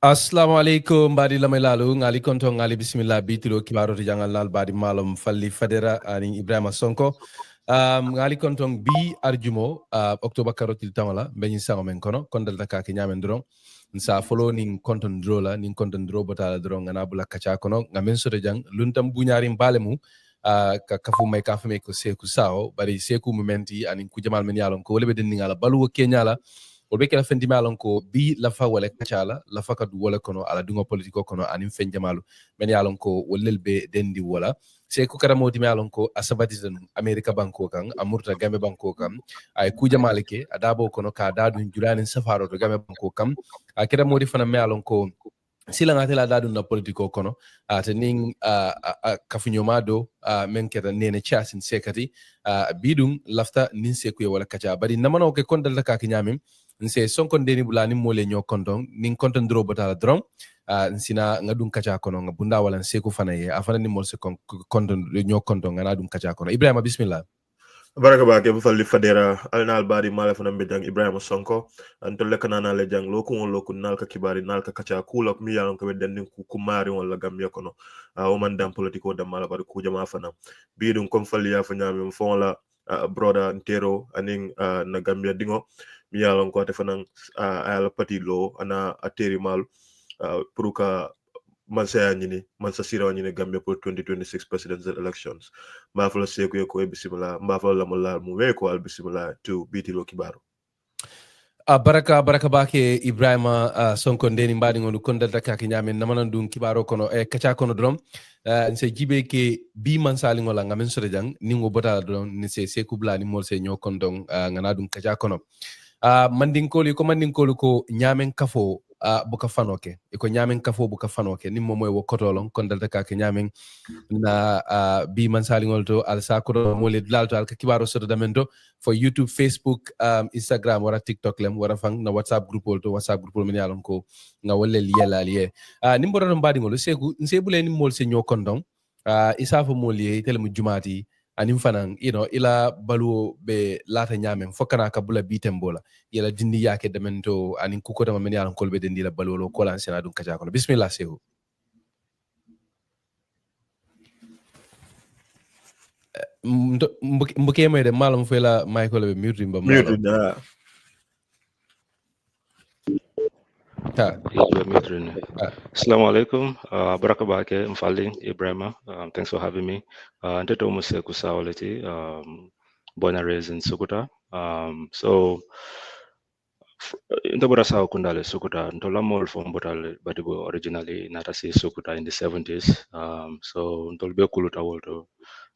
Assalamu alaikum badi lamay lalu ngali konto ngali bismillah bitilo kibaro ti jangal lal badi malum falli fadera ani Ibrahima Sonko ngali konto bi arjumo october karotil tamala beñi sango men kono kondal taka ke nyamen dron nsa follow ning konton drola ning konton dro botala dron ngana bula kacha kono ngamen soto jang luntam bunyari balemu ka kafu may kafu me ko Saikou Sawo bari Saikou momenti ani ku jamal men yalon ko lebe den ngala balu kenyala o be kala fendi malon ko bi lafa wala kacala lafa ka du wala kono ala dungo politiko kono anin fen jamalu men yalon ko wollel be dendi wala Saikou kara modi malon ko asabati tan america banko kan amurta gambe banko kan ay ku jamale ke adabo kono ka dadu julanin safaro to gambe banko kam akira modi fana malon ko sila ngatela dadu na politiko kono ate ning kafunyomado men keta Neneh Chayassin Secka bidum lafta nin Saikou wala kacha bari namano ke kondal ka kinyamim nse sonkon deni bulani mole nyo kondon nin konton dro botala dron nsina ngadun kacha kono ngabunda wala Saikou fana ye afana ni mol se konton nyo kondon ngadun kacha kono Ibrahima bismillah baraka ba ke falli fadera alnal bari mala fana mbedang Ibrahima Sonko antolle kanana le jang loku on loku nalka kibari nalka kacha kulak mi yalon ko bedden ku kumari wala Gambia kono o man dam politiko dam mala bari ku jama fana bidum kom falli ya fanya mi fonla broda ntero aning na Gambia dingo mi yalon ko te fana ala patilo ana ateri mal pour ka man sa sira nyini Gambia pour 2026 presidential elections mbafala Saikou yako bismillah mbafala lamola mu weko al bismillah to Bitilo kibaro baraka bake Ibrahima Sonko ndeni mbadi ngonu kondal taka ke nyamen namanan dun kibaro kono kacha kono drom nse jibe ke bi man sali ngola ngamen sore jang ningo bota drom ni se Saikou bla ni mol se nyokon dong ngana dun kacha kono mandinkoli ko nyamen kafo buka fanoke iko nyamen kafo buka fanoke nimmo moy wo kotolon kondal taka ke nyamen na bi man salingol to al sakuro mole lalto al kibaro soto damento for YouTube, Facebook, Instagram wara TikTok lem wara fang na WhatsApp group to WhatsApp group men yalon ko nga wolle liela liye nimboro no mbadi ngol Saikou nsebule ni mol se nyokondon isafo moli tele mu jumati anim fanan ila baluo be lata nyamen fokana ka bula bitembola yela dindi yake demento anin kuko men yalon kolbe dendi la baluo ko lan sena dun kaja kono bismillah Saikou mbuke mayde malam fela Michael be mute mba malam Assalamu alaikum. Baraka bake mfali Ibrahima. Thanks for having me. Nteto Saikou Sawo leti. Born and raised in Sukuta. So Ndobora Sawo kundale Sukuta. Ntola mol from Botale Badibo originally natasi Sukuta in the 70s. So ntolbe kuluta wolto.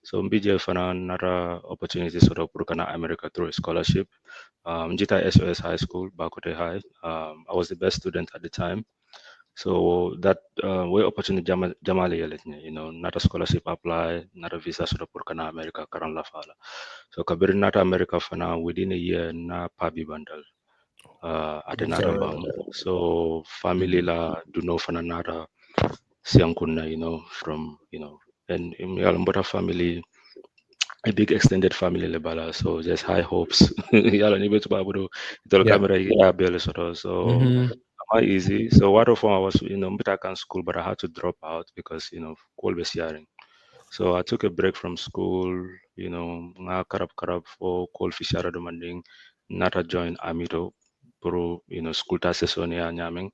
So mbije fana nara opportunity sort of Burkana America through a scholarship. Njita SOS High School, Bakote High. I was the best student at the time. So that way opportunity jamali yaletne, not a scholarship apply, not a visa sort of Burkana America karan la fala. So kabiri nata America fana within a year na pabi bandal at another bang. So family la do know fana nata siankuna, from and in Yalambota family, a big extended family lebala. So just high hopes. Yala ni betu babudo itolo camera ya bele sort so. Not easy. So what of I was, Mbitakan school, but I had to drop out because, always hearing. So I took a break from school, nga karab for coal fishara demanding, not a join Amito, pro, school tasesonia nyaming.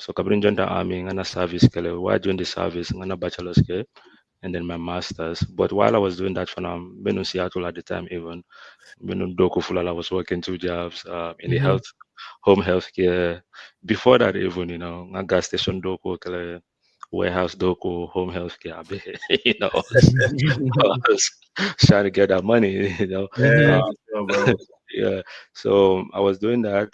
So kabrin joined the army, ngana service kele, why join the service, ngana bachelor's ke, and then my master's. But while I was doing that for now, Benu Seattle at the time even, Benu Doku Fulala was working 2 jobs in the home health care. Before that even, a gas station Doku, warehouse Doku, home health care, I was trying to get that money, yeah. So I was doing that,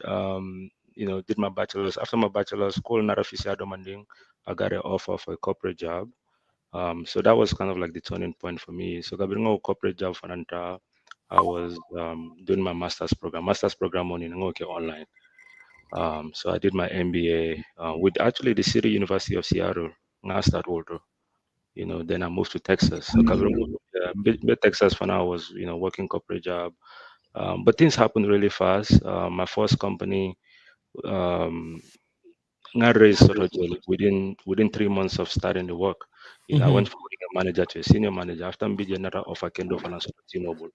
did my bachelor's. After my bachelor's, school not official demanding, I got an offer for a corporate job. So that was kind of like the turning point for me. So I bring a corporate job for Nanta. I was doing my master's program on online. So I did my MBA with actually the City University of Seattle. I started Walter. Then I moved to Texas. So Texas for now I was working corporate job. But things happened really fast. My first company, nga raise sort of within 3 months of starting the work. I went from being a manager to a senior manager after MBJ another offer Kendo Finance T-Mobile.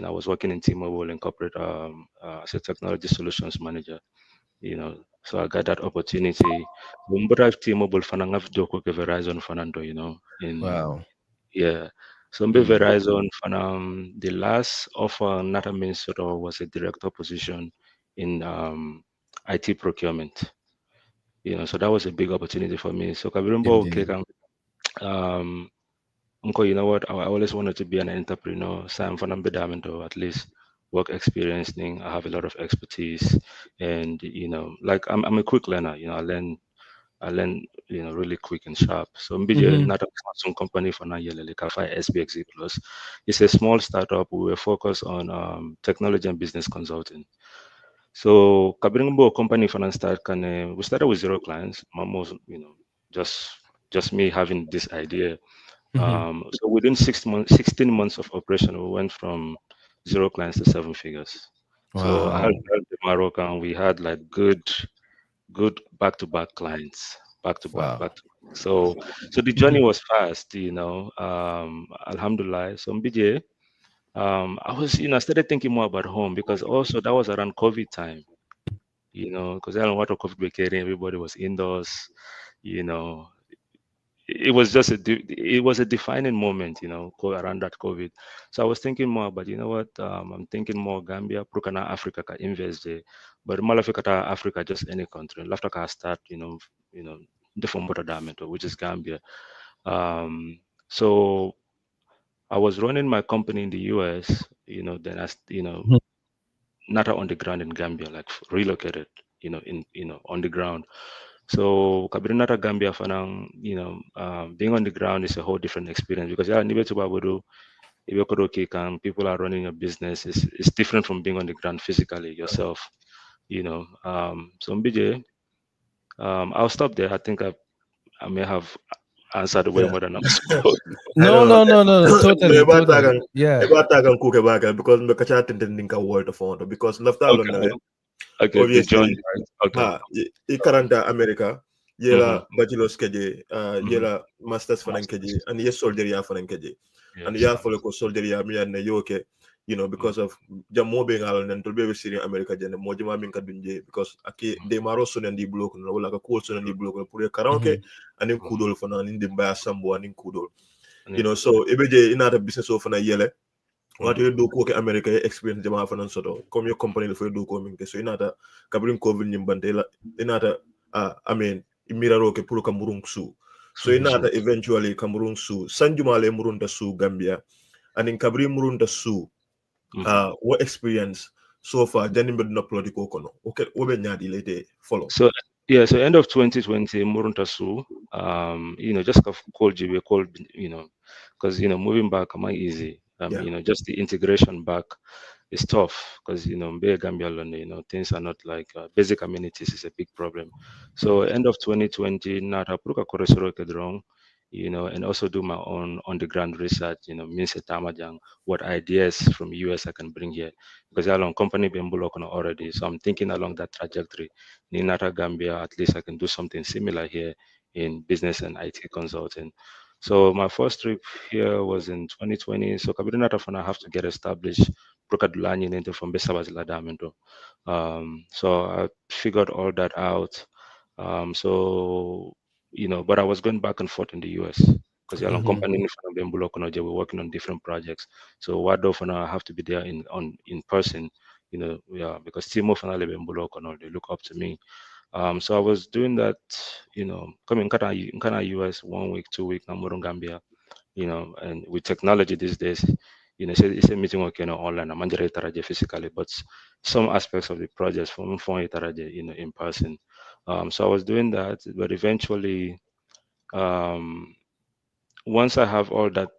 I was working in T-Mobile in corporate as a technology solutions manager. So I got that opportunity. But T-Mobile fanangaf joko ke Verizon fanando, Wow. Yeah. So mbe Verizon fanam the last offer Nata Minnesota was a director position in IT procurement. So that was a big opportunity for me. So Kabirumbo Indeed. Uncle, you know what? I always wanted to be an entrepreneur. So I'm from Bedamento, at least work experience thing. I have a lot of expertise, and like I'm a quick learner. I learn really quick and sharp. So MBJ not a Samsung company for 9 years. Like SBXZ Plus, it's a small startup. We were focused on technology and business consulting. So Kabringbo company finance start can we started with 0 clients. Almost just me having this idea. So within 16 months of operation, we went from 0 clients to 7 figures. So I Wow. helped the Moroccan. We had like good back-to-back clients, back to back. Wow. So the journey was fast, Alhamdulillah. So MBJ, I was, I started thinking more about home because also that was around COVID time, because I don't know what COVID became. Everybody was indoors, you know, it was just it was a defining moment, around that COVID. So I was thinking more, but you know what? I'm thinking more Gambia, Prukana, Africa, ka invest there. But Malafika, Africa, just any country. Lafta ka start, different border diamond, which is Gambia. So I was running my company in the US, then not on the ground in Gambia, like relocated, on the ground. So Kabrinata Gambia fanang, being on the ground is a whole different experience because people are running a business. It's different from being on the ground physically yourself, So MBJ, I'll stop there. I think I may have answered way more than I'm supposed. No, totally. Yeah. Because me kacha tending ka word for because lafta alone Okay, the journey, obviously, right? Okay. I karanta America, yela bachelor's keje, yela masters fanan keje, and yes soldier fanan keje, and ya follow ko soldier mi and yoke, because of jamo being alan and to be sitting America jen mo jama min kadunje because aki de maro sunan di block no wala ka cool sunan di block pour karaoke and in kudol fanan in dimba sambo and in kudol, so ebeje inata business of na yele. What you do ko ke America experience jama fanan soto comme your company le fay do ko min ke so inata kabrin covid nyimbante la inata I mean imiraro ke pour kamurung su so inata eventually kamurung su sanjuma le murunta su Gambia and in kabri murunta su what experience so far janim be na plot ko kono okay obe nyaadi lete follow so end of 2020 murunta su just called you called because moving back am easy just the integration back is tough because Mbe Gambia things are not like basic amenities is a big problem. So end of 2020 nata pruka koresoro kedrong and also do my own on the ground research means tamajang what ideas from US I can bring here because I long company bembulo already, so I'm thinking along that trajectory in nata Gambia at least I can do something similar here in business and IT consulting. So my first trip here was in 2020. So Kabinata Fana have to get established. Prokadulani into from Besabazila Damento. So I figured all that out. But I was going back and forth in the US because the company in we're working on different projects. So what I have to be there in person, because Timo Fanale Bembulo they look up to me. So I was doing that, coming in US 1 week, 2 week, I'm Gambia, and with technology these days, it's a meeting working online, I'm under physically, but some aspects of the projects from in person. So I was doing that, but eventually, once I have all that,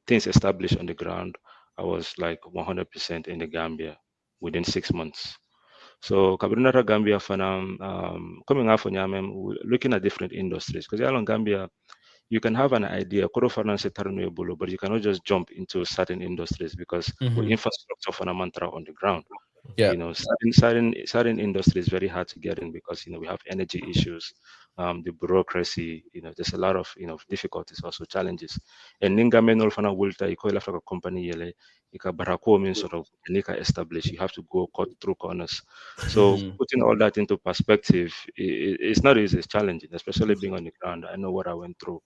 things established on the ground, I was like 100% in the Gambia within 6 months. So Kabrinata Gambia fanam coming out from Yamem, looking at different industries. Because in Gambia, you can have an idea, but you cannot just jump into certain industries because we infrastructure for a mantra on the ground. Yeah. You know, certain industry is very hard to get in because we have energy issues, the bureaucracy. There's a lot of difficulties, also challenges. And ninga menol fana wulta iko left like a company yele ika barako means sort of nika establish. You have to go cut through corners. So putting all that into perspective, it's not easy. It's challenging, especially being on the ground. I know what I went through.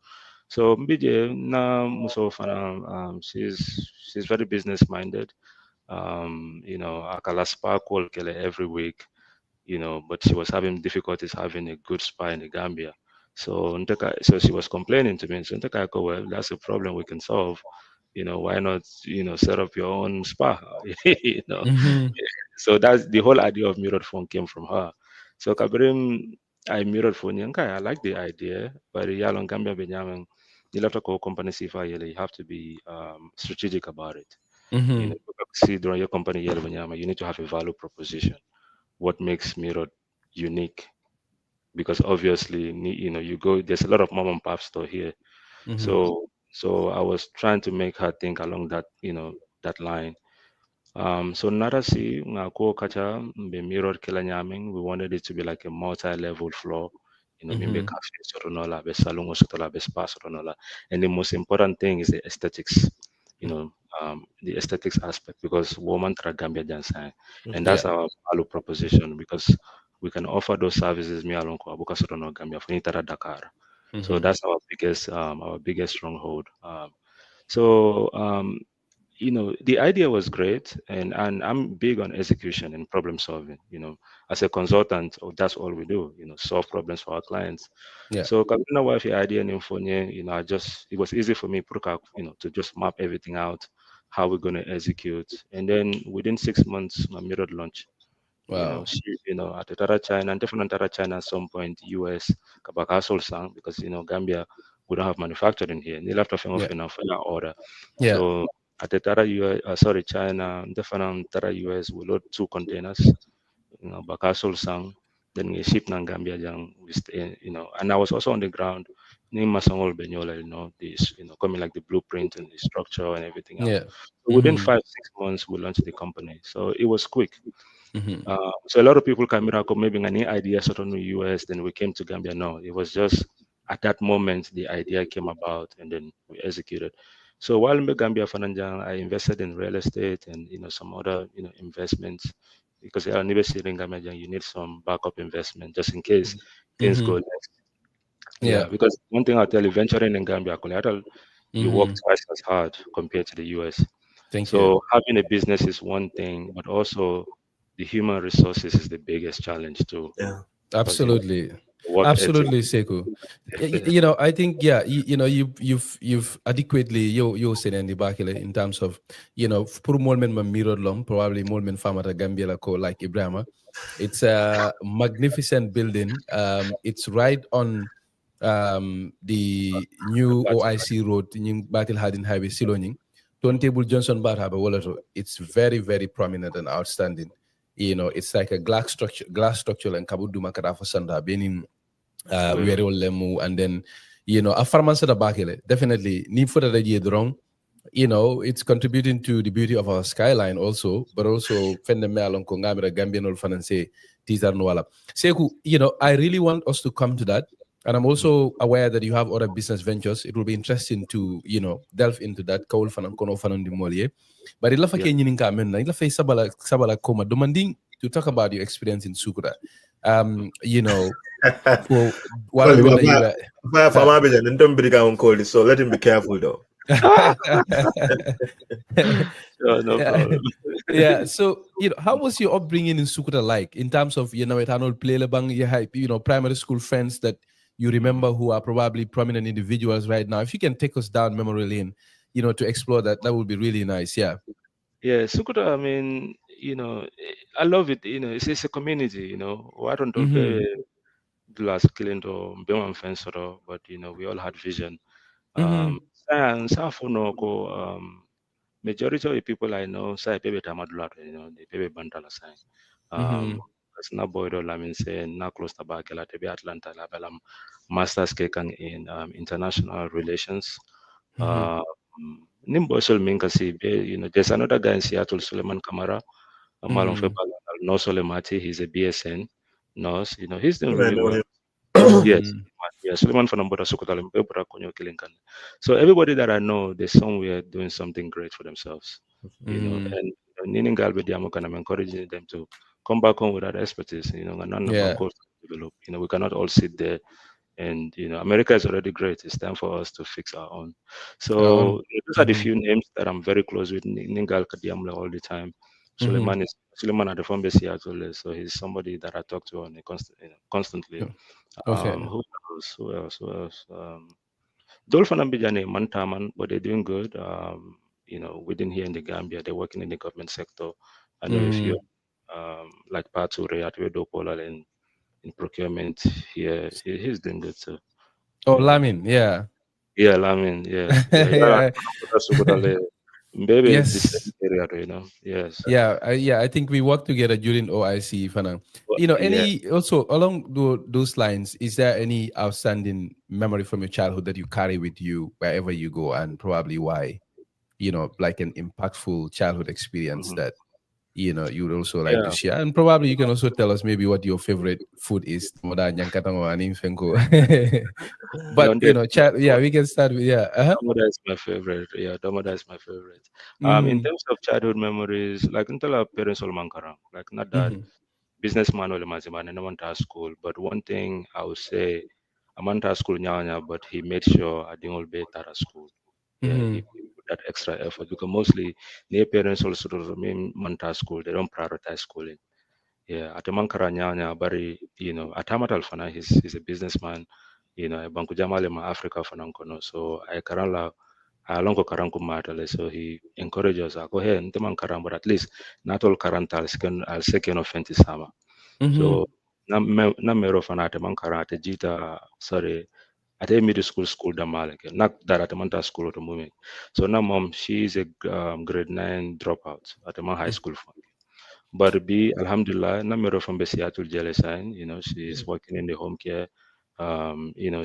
So Mbije na muso fana, she's very business minded. Akala spa call kele every week, but she was having difficulties having a good spa in the Gambia. So so she was complaining to me. So Nteka, well, that's a problem we can solve. Why not, set up your own spa? you know. So that's the whole idea of mirrored phone came from her. So Kabirim, I mirrored phone yanka. I like the idea, but yalong Gambia Benyamin, you have to call company sifa you have to be strategic about it. See during your company you need to have a value proposition. What makes mirror unique? Because obviously, you go. There's a lot of mom and pop store here. So I was trying to make her think along that line. So narasi ngako kacha be mirror kila nyaming. We wanted it to be like a multi-level floor. Mimbe cafe soronola, be salon sotola, be spa soronola. And the most important thing is the aesthetics. The aesthetics aspect, because woman tra Gambia dancing, and that's our value proposition, because we can offer those services me along ko abuka sotono Gambia for nitara Dakar. So that's our biggest stronghold. So the idea was great, and I'm big on execution and problem solving. As a consultant, that's all we do. Solve problems for our clients. Yeah. So Kabina Wifi idea and Infonye, it was easy for me, to just map everything out, how we're going to execute, and then within 6 months, my mirror launch. Wow. At Tara China, and definitely Tara China at some point, US, Kabakasol Sang, because Gambia, we don't have manufacturing here. They left off order. Yeah. So at the Tara US, China, definitely Tara US, we load 2 containers, Bakasol Sang, then we ship na Gambia jang, we stay, and I was also on the ground, Masangol Benyola, this, coming like the blueprint and the structure and everything else. Yeah. So within 5-6 months, we launched the company. So it was quick. So a lot of people come here, maybe any idea sort of in the US, then we came to Gambia. No, it was just at that moment the idea came about, and then we executed. So while in Gambia Fananjang, I invested in real estate and some other investments, because in Gambia you need some backup investment just in case things go left. Yeah, because one thing I'll tell you, venturing in Gambia, collateral, you work twice as hard compared to the US. So having a business is one thing, but also the human resources is the biggest challenge too. Yeah, absolutely. Absolutely, Saikou. I think you've adequately you said in the back in terms of for more men mirror long, probably more men famata Gambia like Ibrahima. It's a magnificent building. It's right on the new OIC road, new Battle Hardin Highway, Siloning. Turntable Johnson Bar have a it's very, very prominent and outstanding. It's like a glass structure and Kabudu Makarafa Sanda being very lemu, and then a pharmacy the bakele definitely need for the wrong. It's contributing to the beauty of our skyline also, but also Fendemel Kongamira Gambian or Fananse Tizar Noala. Saikou, I really want us to come to that. And I'm also aware that you have other business ventures. It will be interesting to, delve into that. Kaul fanan kono fanan di molie. But ila fa kenyi ninka amenna. Ila fa sabala koma demanding to talk about your experience in Sukura. For what so let him be careful though. No problem. Yeah. So, how was your upbringing in Sukura like in terms of, ethanol play lebang, primary school friends that you remember who are probably prominent individuals right now? If you can take us down memory lane, to explore that would be really nice. Yeah. Yeah, Sukuta, I mean, I love it. It's a community, Why don't glass killing to Beman fence but we all had vision. Science, majority of the people I know say Pepe Tamadula, the Pepe Bantala sign. That's not boy I mean say na close to Bakela to be Atlanta Labelam Masters Kekan in international relations. Nimbo Sol Minkasi, there's another guy in Seattle, Suleiman Kamara. Malon Febala, no Solemati, he's a BSN nurse. He's doing I really know well. him. Yes, yeah, Suleiman Fanambora Sukotalim Bebra Konyo Kilinkan. So everybody that I know, they're somewhere doing something great for themselves. And Ninin Galbediamo I'm encouraging them to come back home with that expertise, and none of them course develop. We cannot all sit there and America is already great. It's time for us to fix our own. So those are the few names that I'm very close with. Ningal Kadiamla all the time. Suleiman at the phone base Seattle, so he's somebody that I talk to on a constantly. Who else? Who else? Who else? Dolphin and Bijane Mantaman, but they're doing good. Within here in the Gambia, they're working in the government sector. I know a few, like Pature at Wedopola in procurement here. He's doing good too. Oh, Lamin, yeah. Yeah, Lamin, yes. Yeah. Maybe Yes. the same area, Yes. Yeah, I think we worked together during OIC, Fanang. Also along those lines, is there any outstanding memory from your childhood that you carry with you wherever you go, and probably why? Like an impactful childhood experience that you would also like to share, and probably you can also tell us maybe what your favorite food is. But we can start with Domoda is my favorite. Yeah, Domoda is my favorite. In terms of childhood memories, like until our parents all mankara, like not that businessman or mazimane no went to school, but one thing I would say, I went to school nyanya, but he made sure I didn't all be at school. Yeah, he put that extra effort because mostly their parents also remain manta school. They don't prioritize schooling. Yeah, at Mankara nyanya, bari Atamat Alfana, he's a businessman. Banku Jamale ma Africa fanankono. So I karala alongo karanku matale. So he encourages us go ahead and karam, but at least not all karantal second offense sama. So na mero fana at Mankara at Jita sorry at a middle school damaleke. Not that at Manta school at the moment. So now mom, she is a grade 9 dropout at the high school fund. But B, Alhamdulillah, number from Besiatul Jelesain, she's working in the home care.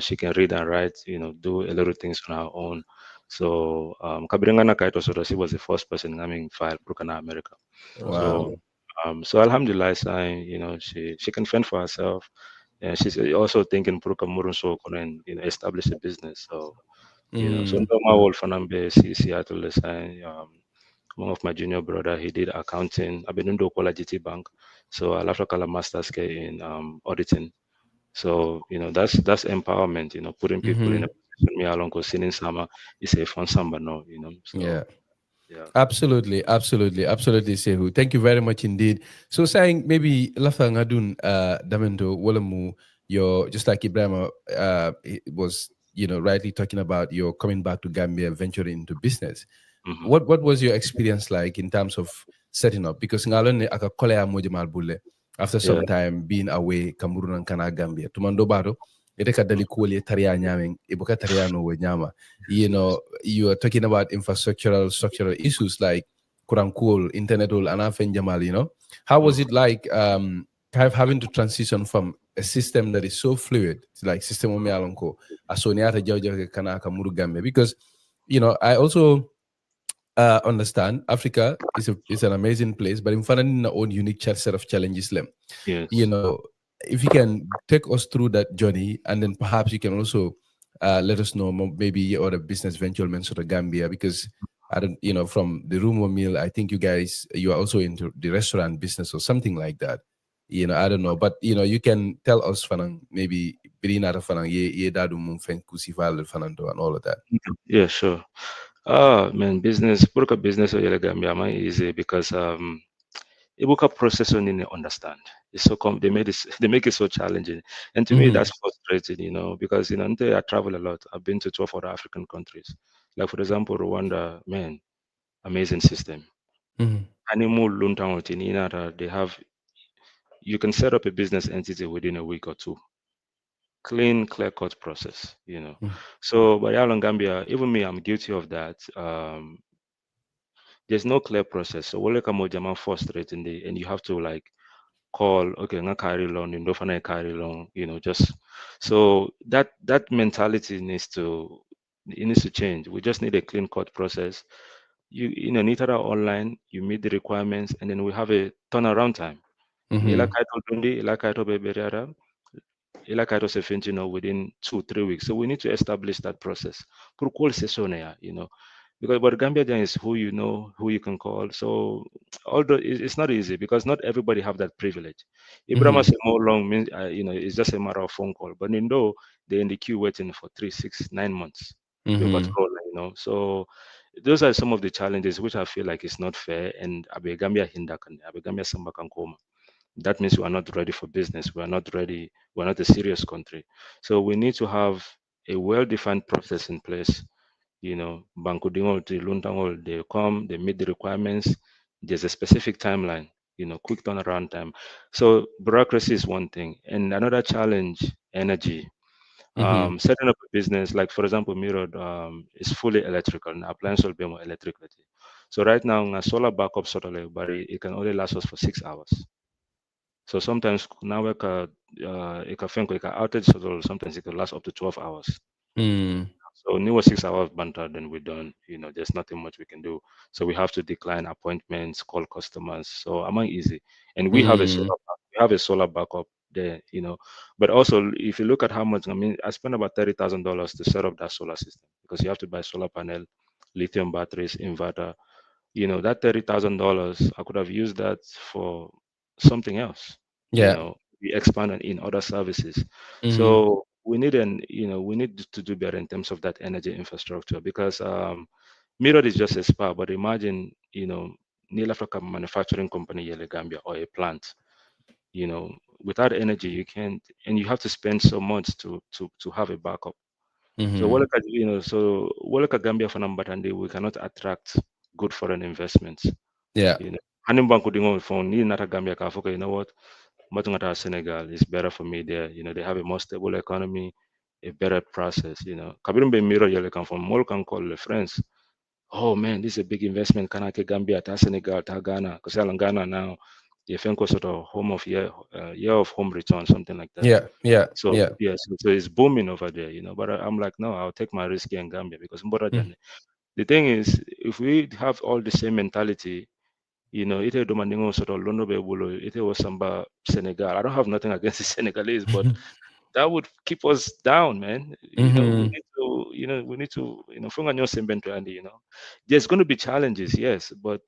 She can read and write, do a lot of things on her own. So, Kabirangana Kaito Soto, she was the first person having filed Brukana America. Wow. So Alhamdulillah, she can fend for herself. And she's also thinking Bruka Murunso and establish a business. So, so my old Fanambe, Seattle, one of my junior brother, he did accounting. I've been in Dokola GT Bank. So I left a master's in auditing. So, that's empowerment, putting people in a position. Me along with sitting summer is a fun summer no, So yeah. Yeah. Absolutely, Sehu. Thank you very much indeed. So saying maybe lafa ngadun damendo walamu your just like Ibrahim was rightly talking about your coming back to Gambia, venturing into business. What was your experience like in terms of setting up? Because ngalone aka kolea mojamal bulle after some time being away Cameroon and Kana Gambia. Tumando baro ite kadali kuole taria nyaming ibuka taria no we nyama. You are talking about structural issues like Kurangkul, internet and Afen Jamal, How was it like having to transition from a system that is so fluid, like system Ome Alonko, Asoniata Jauja Kanaka Murugambe? Because, I also understand Africa is an amazing place, but in finding our own unique set of challenges. Yes. If you can take us through that journey, and then perhaps you can also let us know maybe other business venture sort of Gambia, because I don't, from the rumor mill, I think you are also into the restaurant business or something like that. I don't know, but you can tell us, Fanang, maybe Birina Fanang, ye dadu mumfen kusival Fanando and all of that. Yeah, sure. Man, business or Gambia is easy because Ibuka process only they understand. It's so they make it so challenging, and to me that's frustrating. Because until I travel a lot, I've been to 12 other African countries. Like for example, Rwanda, man, amazing system. Animal Luntang they have. You can set up a business entity within a week or two. Clean, clear-cut process. So, but in Gambia, even me, I'm guilty of that. There's no clear process. So, wale kamo jama frustrating and you have to like call, okay, nga carry loan, you carry loan, just so that mentality needs to change. We just need a clean cut process. you know need online, you meet the requirements, and then we have a turnaround time. Ila kaito dundi, ila kaito beberiara, ila kaito sefinti, within 2-3 weeks. So we need to establish that process. Pour call session, because but Gambia then is who you know, who you can call. So although it's not easy because not everybody have that privilege. Ibrahim say more long means it's just a matter of phone call. But in though they're in the queue waiting for 3, 6, 9 months. So those are some of the challenges which I feel like it's not fair, and Abe Gambia hindakan, Abe Gambia sambakan koma. That means we are not ready for business. We are not ready. We're not a serious country. So we need to have a well-defined process in place. Banco Dingol to Luntangol, they come, they meet the requirements. There's a specific timeline, quick turnaround time. So bureaucracy is one thing. And another challenge, energy. Setting up a business, like for example, Mirror is fully electrical, and appliance will be more electricity. So right now, a solar backup sort of like, but it can only last us for 6 hours. So sometimes now it can outage, so sometimes it can last up to 12 hours. So newer 6 hours banter, then we're done. There's nothing much we can do. So we have to decline appointments, call customers. So among easy. And we have a solar backup there, But also if you look at how much, I spent about $30,000 to set up that solar system because you have to buy solar panel, lithium batteries, inverter. That $30,000, I could have used that for something else. We expand in other services. So we need to do better in terms of that energy infrastructure because Mirror is just a spa, but imagine Neil Africa manufacturing company Yele Gambia or a plant. Without energy you can't, and you have to spend so much to have a backup. So Walaka Gambia for Nambatandi, we cannot attract good foreign investments. Hanim Banku Dingo phone ni nata Gambia Kafuka, what? Matungata Senegal is better for me there. They have a more stable economy, a better process. Kabirumbe Miro Yele come from Molkan call the friends. Oh man, this is a big investment. Kanake Gambia, ta Senegal, ta Ghana. Because Ghana now, the Fenko sort of home of year of home return, something like that. So it's booming over there, But I'm like, no, I'll take my risk here in Gambia because the thing is, if we have all the same mentality, ite domandingo sort of lono be bulo, ite was samba Senegal. I don't have nothing against the Senegalese, but that would keep us down, man. We need to, funga nyo sembento and there's going to be challenges, yes, but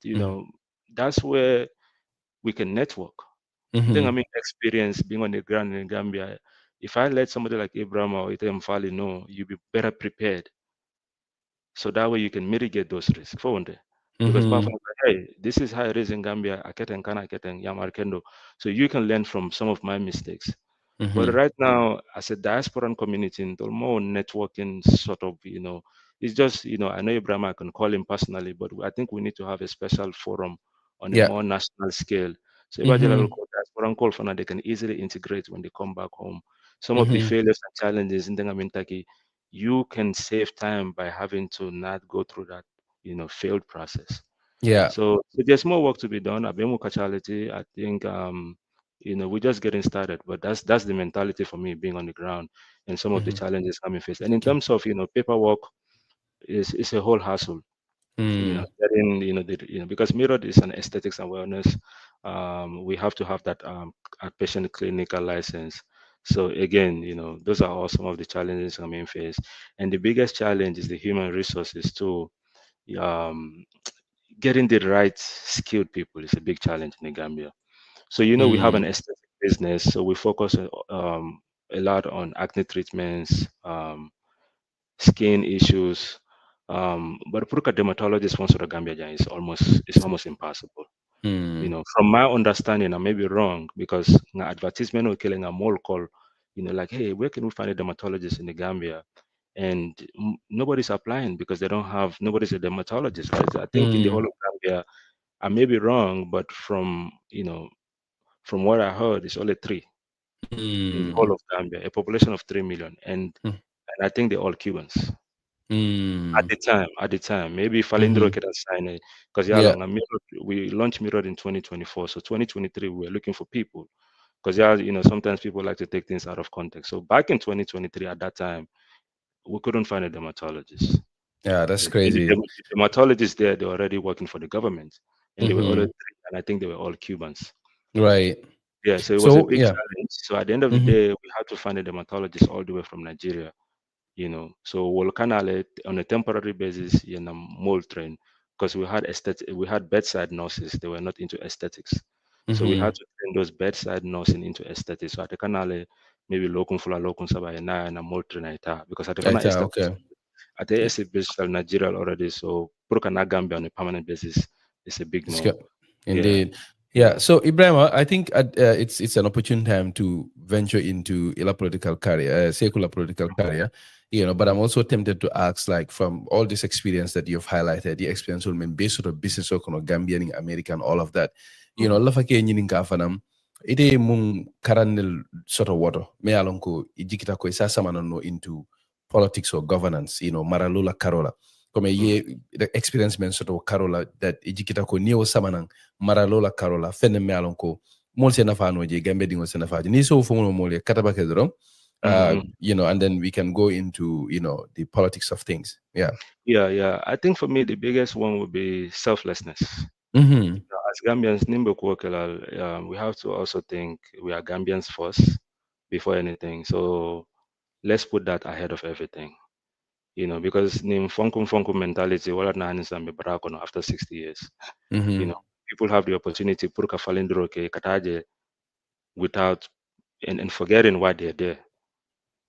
that's where we can network. Then experience being on the ground in Gambia. If I let somebody like Abraham or Ite Mfali know, you'll be better prepared. So that way you can mitigate those risks. For one day. Because hey, this is how it is in Gambia. So you can learn from some of my mistakes. But right now, as a diasporan community, in more networking sort of, it's just, I know Ibrahim, I can call him personally, but I think we need to have a special forum on a more national scale. So if diasporan call for now, they can easily integrate when they come back home. Some of the failures and challenges in Tengamintaki, you can save time by having to not go through that, failed process. So there's more work to be done. Abemu Kachality, I think, we're just getting started, but that's the mentality for me being on the ground and some of the challenges coming face. And in terms of, paperwork, is a whole hassle. Getting, because Mirror is an aesthetics and wellness. We have to have that patient clinical license. So again, those are all some of the challenges coming face. And the biggest challenge is the human resources too. Getting the right skilled people is a big challenge in the Gambia. So we have an aesthetic business, so we focus a lot on acne treatments, skin issues. But Puruka dermatologist once the Gambia is almost impossible. From my understanding, I may be wrong because the advertisement or killing a mole call, like, hey, where can we find a dermatologist in the Gambia? And nobody's applying because nobody's a dermatologist, right? I think in the whole of Gambia, I may be wrong, but from what I heard, it's only 3 in the whole of Gambia, a population of 3 million, and I think they're all Cubans. At the time, maybe Falindro can sign it because we launched Mirror in 2024, so 2023 we were looking for people because sometimes people like to take things out of context. So back in 2023, at that time, we couldn't find a dermatologist. Yeah, that's The crazy. dermatologists there, they were already working for the government, and they were all, Mm-hmm. and I think they were all Cubans. Right. Yeah, so it was a So big yeah. challenge. So at the end of the Mm-hmm. day, we had to find a dermatologist all the way from Nigeria. So we'll on a temporary basis, mold train, because we had bedside nurses. They were not into aesthetics. So we Mm-hmm. had to train those bedside nursing into aesthetics. So at the canale, maybe locum fula locum sabaya na mold train because at the canale Okay. at the based in Nigeria already. So Purukana Gambia on a permanent basis is a big It's no. good. Yeah. Indeed. Yeah. So Ibrahim, I think it's an opportune time to venture into a political career, secular political career. But I'm also tempted to ask, like, from all this experience that you've highlighted, the experience will mean based on business or Gambian, American, all of that. Lafa ke nyinin ka fanam. Ite mung karanel sort of water. Me alonko ijikita ko isa samana no into politics or governance. Maralula Carola. Comme ye the experience men soto Carola that ijikita ko niyo samanang maralola Carola fenne me alon ko mol se nafa no je gambe dingo se nafa ni so fo mo le kataba ke dron and then we can go into the politics of things. Yeah. I think for me the biggest one would be selflessness. Mm-hmm. As Gambians, we have to also think we are Gambians first before anything. So let's put that ahead of everything. Because nim funkum mentality, wala na hanin sa Barakono after 60 years. Mm-hmm. People have the opportunity purka falindro ke kataje without and forgetting why they're there.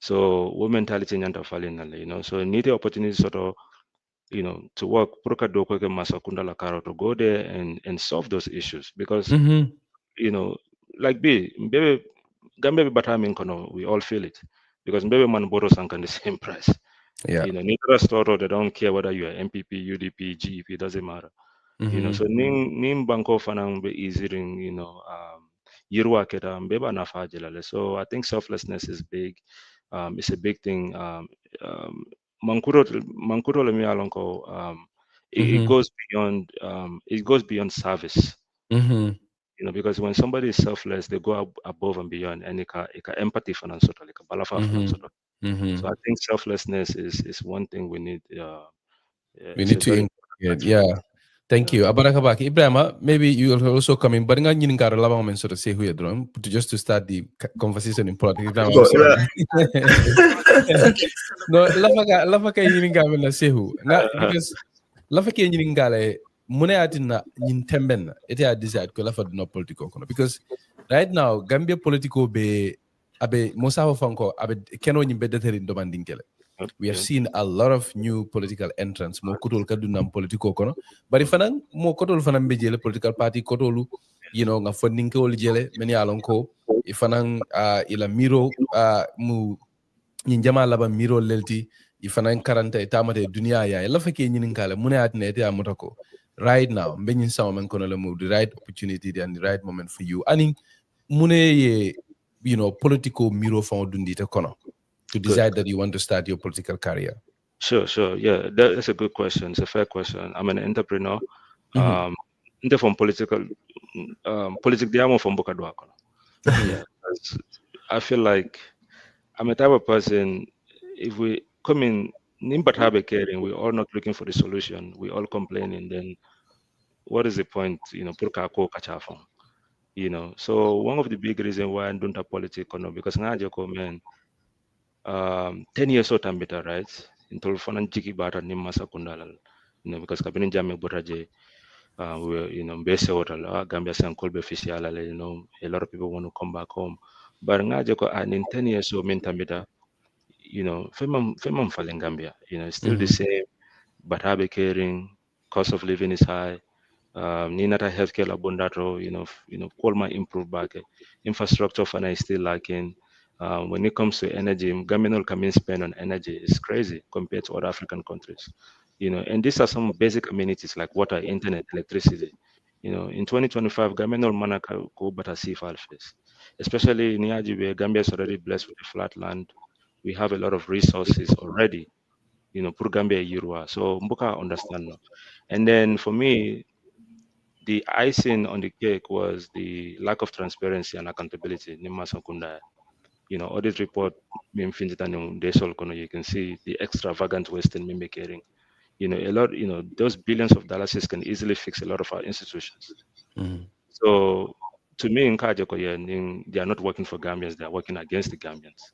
So what mentality nyanta falin, so need the opportunity sort of to work purka doko ke masakunda la karo to go there and solve those issues because Mm-hmm. like baby Gambia Batamin kono, we all feel it because baby man borrow sankan the same price. Yeah. Neither store they don't care whether you are MPP, UDP, GEP, doesn't matter. So ning banko fanang be easy ring, yirwa keta mbeba nafajelale. So I think selflessness is big. It's a big thing. Mankuro le mi alonko, it goes beyond service. Mm-hmm. Because when somebody is selfless, they go above and beyond, and it empathy for sort like a balafa for Mm-hmm. So I think selflessness is one thing we need. We It's need a to very include, important yeah. Thank yeah. you. Abarakabaki. Ibrahim, maybe you will also come in, but nga nyinin kara laba ngamen sort of say who you're doing, just to start the conversation in politics. Ibrahim, I'm sorry. No, lafa ka nyinin kara na say who. Because lafa ka nyinin kara, mune atina nyin temben na, ite a decide ko lafa do not political kono. Because right now, Gambia political be, abe, mosa fanko, abe, keno nyimbe deterin domanding kele. We have seen a lot of new political entrants. Mo kutol kadunam politiko kono. Bari fanang mo kutol fanang bejele political party kutolu, nga funding ko jele many alonko. Ifanang ila miro mu nyinjama laba miro lelti. Ifanang karanta itamate dunia ya. Ila fake nyinin kala mune atne ete amutako. Right now, mbenyin sama men kono le mu the right opportunity and the right moment for you. Ani mune ye political miro found te kono. To decide that you want to start your political career? Sure. Yeah, that's a good question. It's a fair question. I'm an entrepreneur. Inte from political, diamo from Bukadwa. Yeah, 'cause I feel like I'm a type of person. If we come in, nimbat caring, we're all not looking for the solution. We all complaining. Then what is the point? Purka ko kachafong. So one of the big reasons why I don't have politics, because ngajo ko man. 10 years old ambita, right? Intol fanan jiki bata ni masa kundalal. Because kabinin jame botaje, we were, base hotel, Gambia San Kolbe official, a lot of people want to come back home. But ngaje ko in 10 years old mentambita, femam falling Gambia, still the same, but habe caring, cost of living is high. Ninata healthcare abundato, Kolma improve back. Infrastructure fana is still lacking. When it comes to energy, Gambia can spend on energy is crazy compared to other African countries. And these are some basic amenities like water, internet, electricity. In 2025, Gambia manaka go better see face. Especially in Niaji where Gambia is already blessed with a flat land. We have a lot of resources already, Pur Gambia Yurwa. So Mbuka understand. No? And then for me, the icing on the cake was the lack of transparency and accountability. Audit report you can see the extravagant waste in mimicking. A lot, those billions of dollars can easily fix a lot of our institutions. Mhm. So to me, in Kajako, they are not working for Gambians, they are working against the Gambians.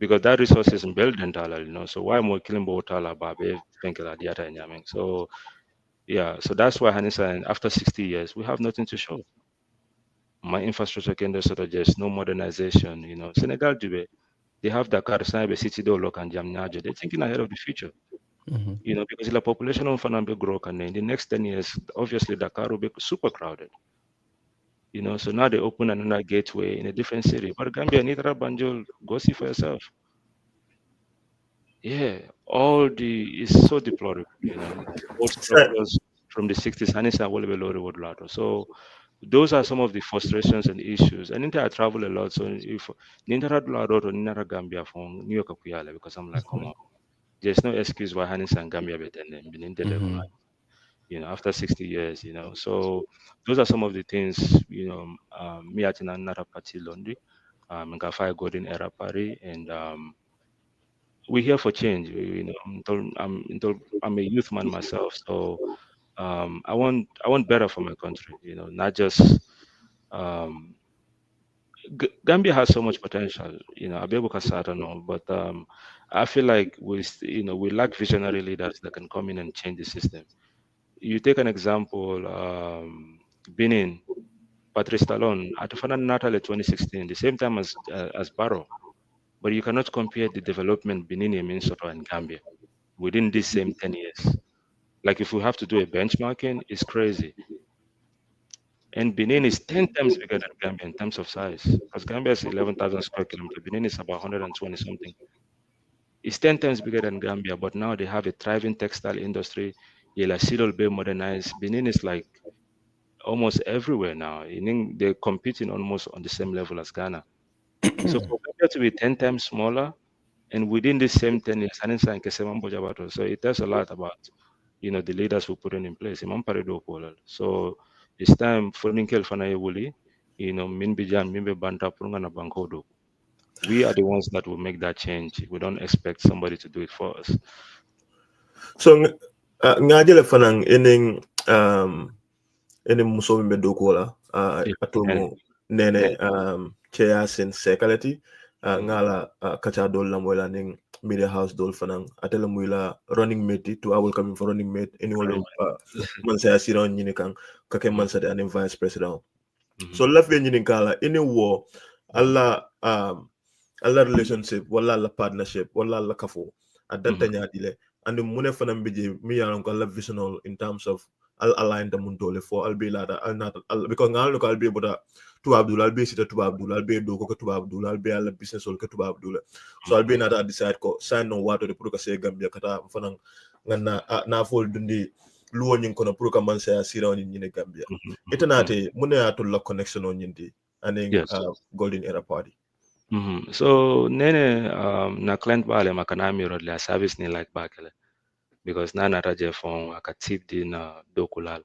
Because that resource is built in Tala. So why am I killing Botala, Babe, Penkela, Diata, and Yaming? So yeah, so that's why Hanisa, and after 60 years, we have nothing to show. My infrastructure can sort of just no modernization. Senegal, Dube, they have Dakar, Sanabe, City, Dolok, and Jamnajo. They're thinking ahead of the future. Mhm. Because the population of Fanambe grow, and in the next 10 years, obviously Dakar will be super crowded. So now they open another gateway in a different city. But Gambia, Nitra, Banjul, go see for yourself. Yeah, all the is so deplorable. Old structures from the 60s, Hanisa would lot. So those are some of the frustrations and issues. And I travel a lot, so if Nintara Dularo or Ninara Gambia from New York Kuyala, because I'm like, come on, there's no excuse why Hanisa and Gambia better than being Mhm. after 60 years, So those are some of the things, me at another party Londi, Ngafai Golden Era Party, and we're here for change. I'm a youth man myself, so I want better for my country. Not just um, Gambia has so much potential. Abebu Kasata no, but I feel like we lack visionary leaders that can come in and change the system. You take an example, Benin, Patrice Talon, at Natale 2016, the same time as Barrow, but you cannot compare the development Benin, Minnesota, and Gambia within these same 10 years. Like if we have to do a benchmarking, it's crazy. And Benin is 10 times bigger than Gambia in terms of size. Because Gambia is 11,000 square kilometers. Benin is about 120 something. It's 10 times bigger than Gambia, but now they have a thriving textile industry. Yela Sidol Bay modernized. Benin is like almost everywhere now. They're competing almost on the same level as Ghana. So for Gambia to be 10 times smaller, and within the same 10 years, so it tells a lot about the leaders who put it in place. So it's time for Ninkel Fanaye Wuli, Min Bijan, Mimbe Banta Purungana Bankodo. We are the ones that will make that change. We don't expect somebody to do it for us. So ngajele fanang ening muso mbe dokola atomo Neneh Chayassin Secka ngala kacha dol la moyla ning media house dol fanang atela moyla running mate to I will come for running mate anyone man say asiron nyini kan kake man say an vice president. So left be nyini kala any war alla relationship wala la partnership wala la kafo adanta nyadile and mune fanam bije mi yalan ko la visional in terms of al align the mundole for al be lada al not because ngal ko al be boda to abdul al be sita to abdul al be do ko to abdul al be al business ol ko to abdul so al be nata decide ko sign no wato de pour que se gambia kata fanang ngana na fol dundi luwo nyin kono pour que man sa sira on nyine gambia etanate mune atul la connection on nyindi aning golden era party. So Neneh na client bale makanami road la service ni like bakele because na nataje phone akatip din dokulal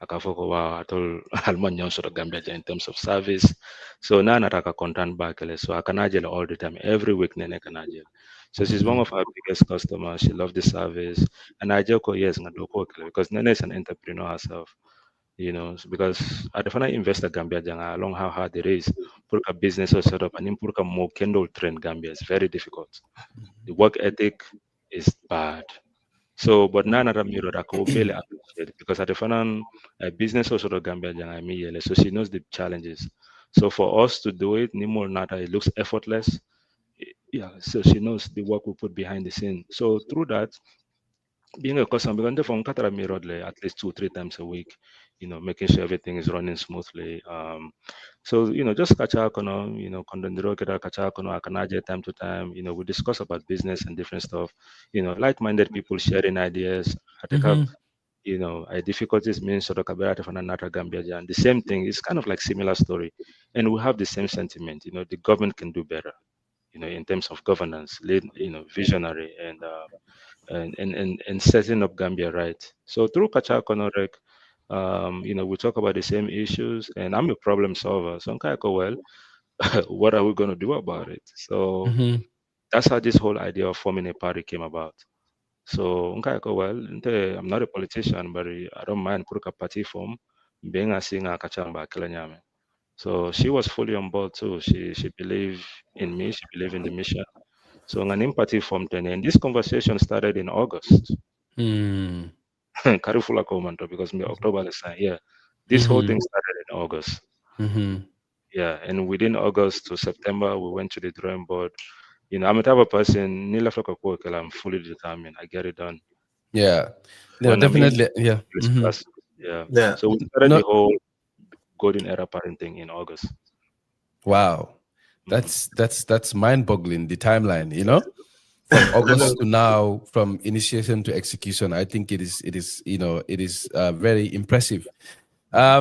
akafoko wa atol alman sort of Gambia in terms of service. So na nataka content bakele so akanajele all the time every week Neneh kanajele. So she's one of our biggest customers. She loves the service and I joke yes ngadoko because Neneh is an entrepreneur herself. Because at the final investor Gambia janga along how hard it is, purka business or set up and purka more kendall trend Gambia is very difficult. The work ethic is bad. So, but none of them that I barely appreciate because at the final business or sort of Gambia janga so she knows the challenges. So for us to do it, Nimor Nata, it looks effortless. Yeah, so she knows the work we put behind the scene. So through that, being a customer, we're going to phone Katara Mirror at least 2-3 times a week, making sure everything is running smoothly. So, just catch up, Kondondiro Keda catch up, Akanaje time to time, we discuss about business and different stuff, like-minded people sharing ideas. I think difficulties means sort of Kabera and Natra Gambia, and the same thing. It's kind of like similar story, and we have the same sentiment. The government can do better, in terms of governance, lead, visionary, and setting up Gambia right. So through Kacha Konorek, we talk about the same issues, and I'm a problem solver. So I'm well, what are we going to do about it? So that's how this whole idea of forming a party came about. So well, I'm not a politician, but I don't mind put a party form, being a singer kachamba kilanyame. So she was fully on board too. She believed in me. She believed in the mission. So an empathy formed then, and this conversation started in August. Karifula Komanto, because me October is yeah. This whole thing started in August. Yeah, and within August to September, we went to the drawing board. I'm a type of person, I'm fully determined. I get it done. Yeah. When Definitely. Yeah. Yeah. So we started the whole golden era parenting in August. Wow. That's mind-boggling, the timeline, from August to now, from initiation to execution. I think it is very impressive. I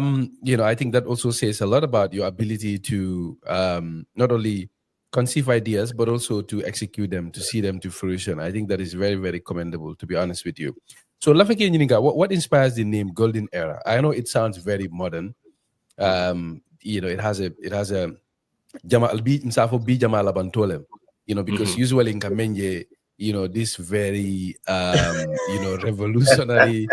think that also says a lot about your ability to not only conceive ideas but also to execute them, to see them to fruition. I think that is very, very commendable, to be honest with you. So Lafake Nyininga, what inspires the name Golden Era? I know it sounds very modern. It has a Jamal bi Jamal Abantolem, because usually in Kamenye, this very revolutionary,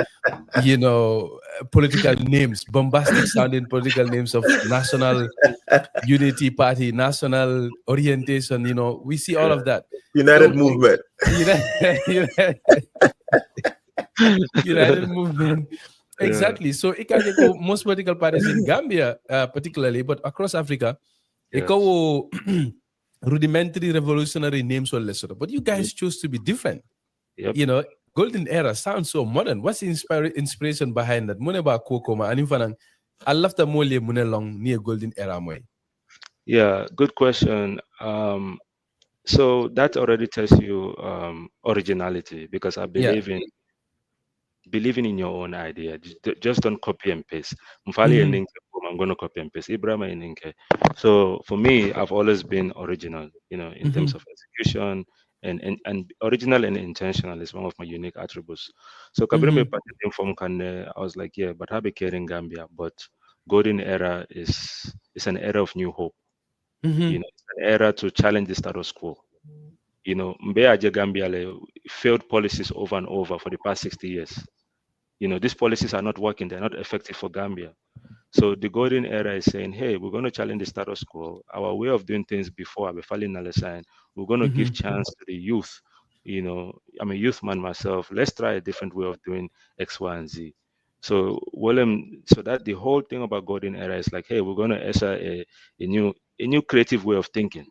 political names, bombastic sounding political names of National Unity Party, national orientation, we see all of that. United Movement. United Movement. Exactly. So most political parties in Gambia, particularly, but across Africa, rudimentary revolutionary names or less. But you guys chose to be different. Yep. Golden Era sounds so modern. What's the inspiration behind that? Muneba Kokoma and Infanang. I love the mole munelong near Golden Era moy. Yeah, good question. So that already tells you originality, because I believe in believing in your own idea. Just don't copy and paste. I'm going to copy and paste. Ibrahim. So for me, I've always been original, in terms of execution, and original and intentional is one of my unique attributes. So Kabirime from Kane, I was like, yeah, but I became in Gambia, but Golden Era is an era of new hope. It's an era to challenge the status quo. Mbeya Gambia failed policies over and over for the past 60 years. These policies are not working, they're not effective for Gambia. So the Golden Era is saying, hey, we're going to challenge the status quo. Our way of doing things before we're going to give chance to the youth. I'm a youth man myself. Let's try a different way of doing X, Y, and Z. So so that the whole thing about Golden Era is like, hey, we're going to usher a new creative way of thinking,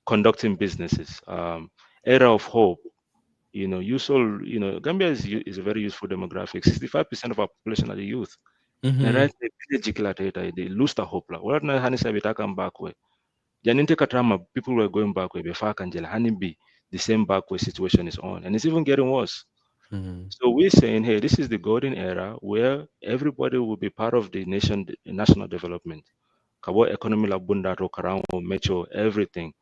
conducting businesses, era of hope. Gambia is a very useful demographic. 65% of our population are the youth. And right, they lose the hope. What na hani sabi come back way. Janinte katrama, people were going back way. Before Kanjela, Hanibi, the same back way situation is on, and it's even getting worse. So we're saying, hey, this is the golden era where everybody will be part of the national development. Kabo economy la bunda ro karango, metro, everything.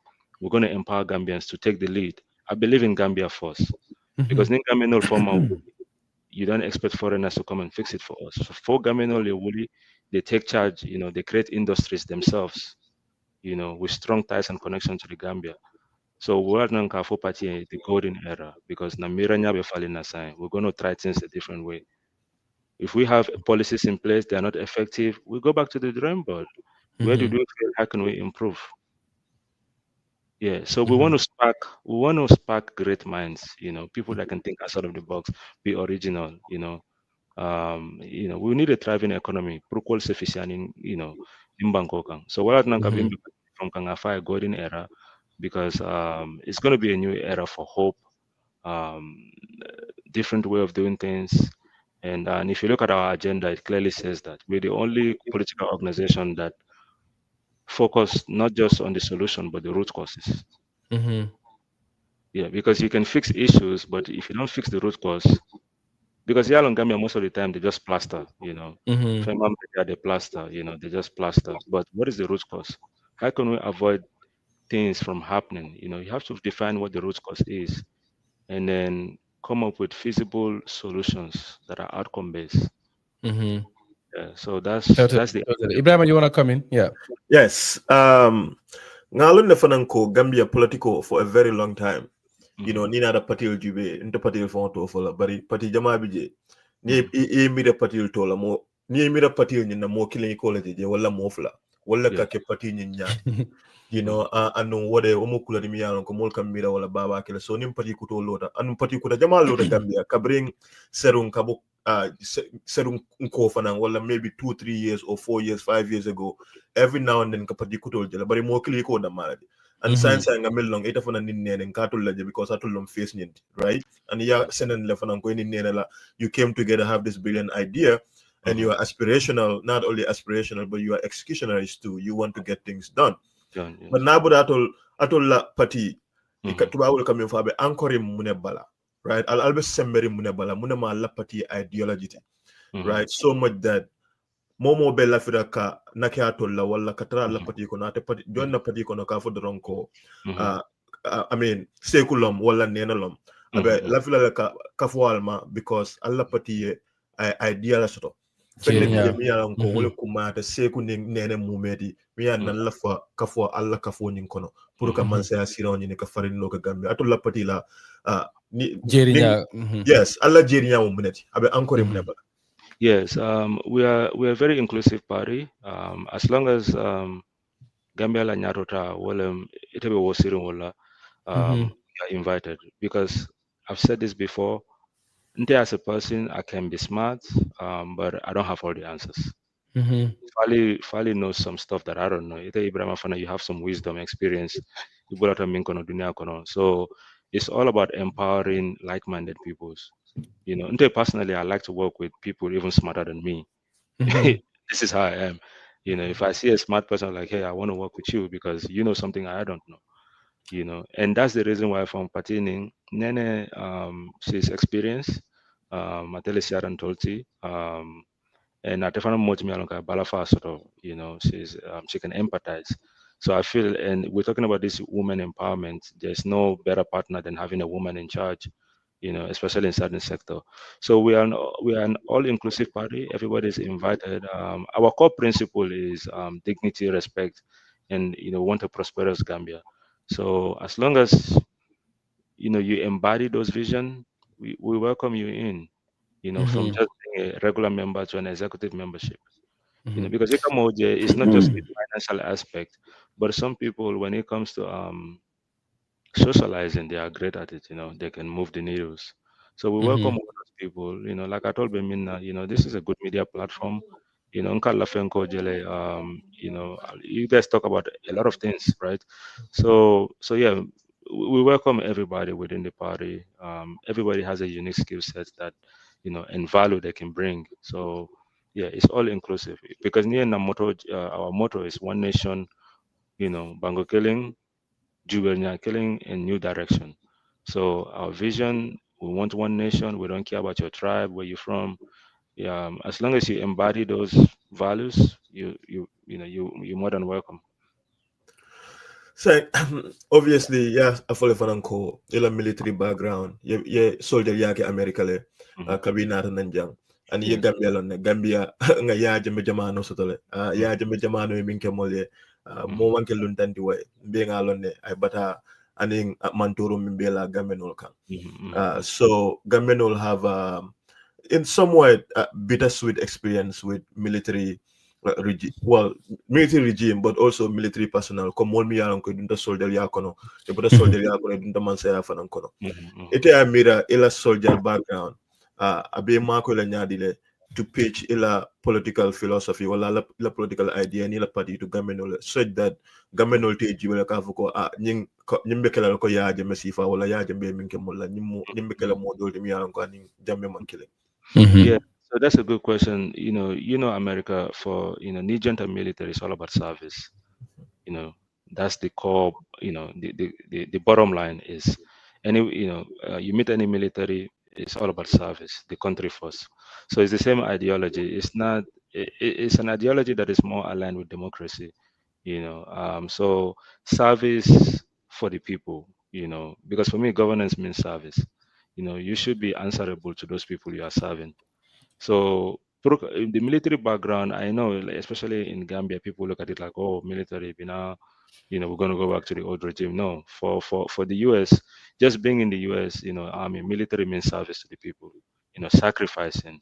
We're going to empower Gambians to take the lead. I believe in Gambia first. Because in Gambia no formal, you don't expect foreigners to come and fix it for us. So for Gambia they take charge, they create industries themselves, with strong ties and connection to the Gambia. So we're not going to party the golden era, because Namiranya be falling aside. We're going to try things a different way. If we have policies in place, they are not effective, we go back to the drawing board. Where did we fail? How can we improve? Yeah, so we want to spark great minds, people that can think outside of the box, be original, we need a thriving economy, procure sufficient in Bangkok. So what I'm from Kangafa golden era, because it's going to be a new era for hope, different way of doing things. And if you look at our agenda, it clearly says that we're the only political organization that focus not just on the solution but the root causes. Yeah, because you can fix issues, but if you don't fix the root cause, because in Gambia most of the time they just plaster, they plaster, they just plaster. But what is the root cause? How can we avoid things from happening? You have to define what the root cause is, and then come up with feasible solutions that are outcome based. Yeah, so that's the Ibrahim, you want to come in? Yeah. Yes. Ngalun Nefananko Gambia political for a very long time. you know, ni nada patil jube into patil fon to fola bari pati jama bije ni e mira patil to la mo ni mira patil ni na mo killing college je wala mo fla wala ka ke pati ni nyati you know anu wode o mo kula mi yalon ko mol kam mira wala baba kila so nim pati kuto lota anu pati kuta jama lota Gambia kabring serun kabo serun ko fanan wala maybe 2-3 years or 4 years 5 years ago every now and then ka pati kuto jela bari mo kili ko da maladi and science nga melong ita fana nin nene katul la because atul lom face nint right and ya senen le fana ko nin nene la you came together have this brilliant idea and you are aspirational, not only aspirational but you are executionaries too. You want to get things done. But now but atol la pati ikatuba will come in for anchoring munebala right I'll always semberi munebala munema la pati ideology right so much that momo bella firaka nake atolla wala katara la pati ko nate pati jonna pati ko ka fo dronko I mean sekulom wala nenalom abe la fila ka fo alma because alla pati idea la soto fenne mi yalan ko wala kuma ta seku nene mumedi mi yan nan la fa ka fo alla ka fo nin kono pour ka man sa siron ni ka farin lo ka Gambia atolla pati la ni jerinya yes alla jerinya mo muneti abe encore muneba. Yes, we are a very inclusive party. As long as Gambia la nyarota wala itebe wosirin wala we are invited because I've said this before. As a person, I can be smart, but I don't have all the answers. Fali knows some stuff that I don't know. Ibrahim Fana, you have some wisdom, experience. So it's all about empowering like-minded peoples. You know, personally, I like to work with people even smarter than me. This is how I am. You know, if I see a smart person, like, hey, I want to work with you because you know something I don't know. You know, and that's the reason why from patining, Neneh, she's experienced, Matele Sharan Tolti, and Atefana Motimi Alonka Balafa sort of, you know, she can empathize. So I feel, and we're talking about this woman empowerment, there's no better partner than having a woman in charge, you know, especially in certain sector. So we are an all-inclusive party. Everybody is invited. Our core principle is dignity, respect, and you know, want a prosperous Gambia. So as long as you know you embody those vision, we welcome you in. You know, from just being a regular member to an executive membership. You know, because Ikamoje is not just the financial aspect, but some people, when it comes to socializing, they are great at it. You know, they can move the needles. So we welcome all those people. You know, like I told Bemina, you know, this is a good media platform. You know, Nkala Fenko Jele, you know, you guys talk about a lot of things, right? So yeah, we welcome everybody within the party. Everybody has a unique skill set that, you know, and value they can bring. So yeah, it's all inclusive because our motto is one nation, you know, Bango killing, Jubelnya killing in new direction. So our vision, we want one nation. We don't care about your tribe, where you're from. Yeah, as long as you embody those values, you're more than welcome. So obviously, yeah, I follow Fananko, ila military background, yeah, soldier yake America le, kabina nanjang, and ye Gambia lone, Gambia nga ya jeme jamano sotole, ya jeme jamano minke molye, mo wanke luntanti way, being alone, I bata aning manturu mimbela Gambenol kan. So Gambenol have in somewhat bittersweet experience with military military regime, but also military personnel. Comme mon mi yalan ko dunta soldier yakono, e buta soldier yakono dunta mansa ya fanan kono. Ite amira ila soldier background, abe mako la nyadile to pitch ila political philosophy wala la political idea ni la party to Gambenol, such that Gambenol te jiwela ka fuko nyimbe kala ko yaaje mesifa wala yaaje be minke molla nyimbe kala modol de mi yalan ko ani jamme man kile. Yeah, so that's a good question. You know, America for Nigent and military is all about service. You know, that's the core. You know, the bottom line is you meet any military, it's all about service, the country first. So it's the same ideology. It's not. It's an ideology that is more aligned with democracy. You know, so service for the people. You know, because for me, governance means service. You know, you should be answerable to those people you are serving. So in the military background, I know, like, especially in Gambia, people look at it like, oh, military, we're going to go back to the old regime. No, for the U.S., just being in the U.S., army, military means service to the people, sacrificing,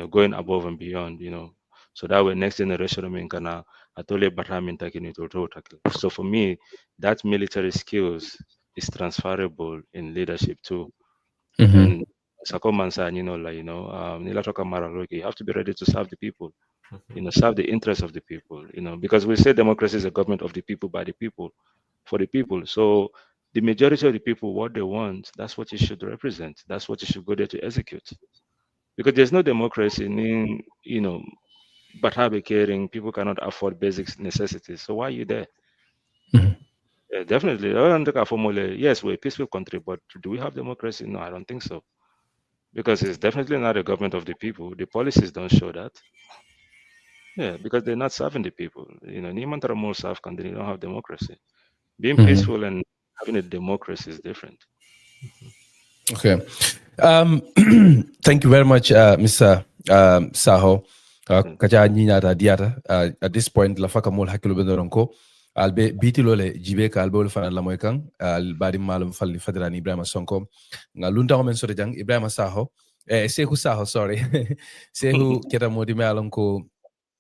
going above and beyond, so that way next generation, I mean, kana atole batamin taking it to tackle. So for me, that military skills is transferable in leadership too. Mm-hmm. And Sakoman, Nila Toka Maraloki, you have to be ready to serve the people, serve the interests of the people, because we say democracy is a government of the people, by the people, for the people. So the majority of the people, what they want, that's what you should represent. That's what you should go there to execute. Because there's no democracy in, but have a caring, people cannot afford basic necessities. So why are you there? Mhm. Yeah, definitely. I don't think our formula, yes, we're a peaceful country, but do we have democracy? No, I don't think so. Because it's definitely not a government of the people. The policies don't show that. Yeah, because they're not serving the people. Niemand are more serve country, they don't have democracy. Being Mhm. peaceful and having a democracy is different. Okay. Thank you very much, Mr. Saho. Mm. Kaja nyata diata. At this point, la faka mol hakilu bendoronko. Albe bitilo le jibe ka albe fana la moykang al badi malum falli fadrani Ibrahima Sonko. Nga lunta ko men soto jang Ibrahima Saho. Saikou Sawo, sorry. Saikou keta modi me alonko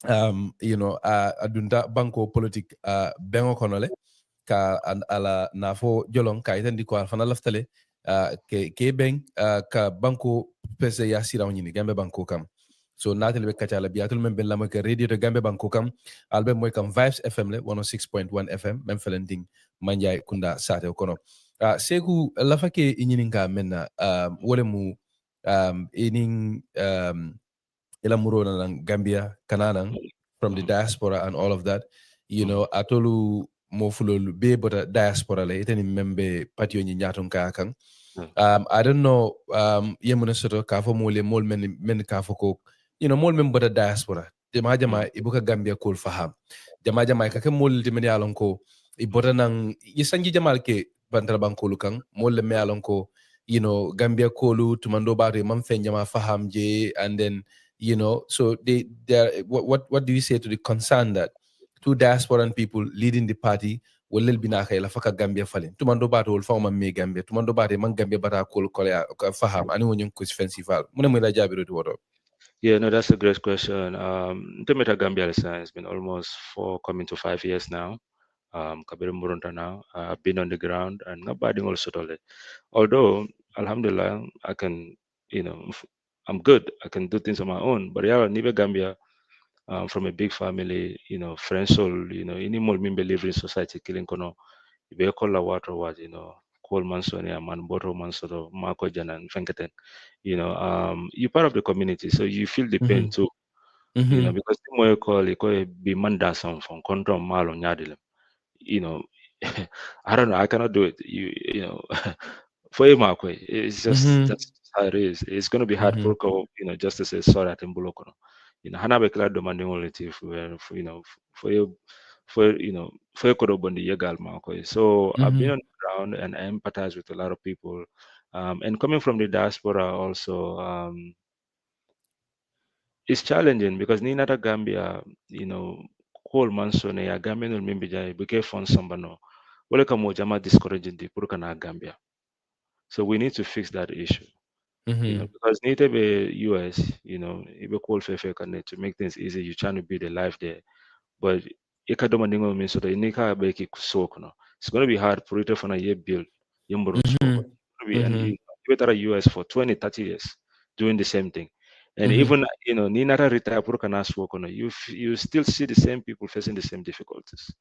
adunta banko politique bengo konole ka ala nafo jolong ka itendi ko fana laftale ke beng ka banko pese ya siraw nyini gambe banko kam so natel be kacala biatul men ben lama ke radio de gambe banko kam albe moy kam Vibes FM le 106.1 FM men felending manjay kunda sate kono Saikou lafa ke inyininga menna wole mu inin ila muro na Gambia kananan from the diaspora and all of that atolu mo fulolu be bota diaspora le itani membe patio nyi nyaton ka kan I don't know yemuna soto ka fo mole mol men ka fo ko mol men bota diaspora jama ibuka Gambia kul faham jama ka ke mol de men yalon ko ibota nan yisangi jamal ke bantal bankolu kan mol me yalon ko Gambia kolu tumando bare man fen jama faham je and then so they are, what do you say to the concern that two diasporan people leading the party will be na la faka Gambia fallen tumando bato wol fawma me Gambia tumando bate man Gambia bata kol kolya faham ani wonyon ko festival muna mo la jabiru to wodo. Yeah, no, that's a great question. Ntemeta Gambia has been almost 4 coming to 5 years now. Kabir Murunta now. I've been on the ground and nobody also told it. Although, Alhamdulillah, I can, I'm good. I can do things on my own. But yeah, Nibe Gambia, from a big family, friends, all, any more member live in society, killing kono, ibe kola water what, Cole Mansonia, Man Boto Mansodo, Marco Janan, Fenketen, you're part of the community, so you feel the pain too, because the more you call it, be mandasam from control malo nyadilem, you know, I don't know, I cannot do it. For him, it's just that's how it is. It's going to be hard for just to say sorry at Mbuloko. Hana be clear demanding only for for you for you could open the yegal market. So I've been on the ground and I empathize with a lot of people. And coming from the diaspora also, it's challenging because Ninata Gambia, Cole Manson, ya Gambia no mimbija, buke fon sambano. Wale kamo jama discouraging the Purukana Gambia. So we need to fix that issue. Because need be US, ibe call fefe can to make things easy. You trying to build a life there, but ikadoma means so the inika beki kusokono. It's gonna be hard for it for a year build. Yumburo soko. And you better US for 20, 30 years doing the same thing. And even Ninara retire Purukana Swokono, you still see the same people facing the same difficulties.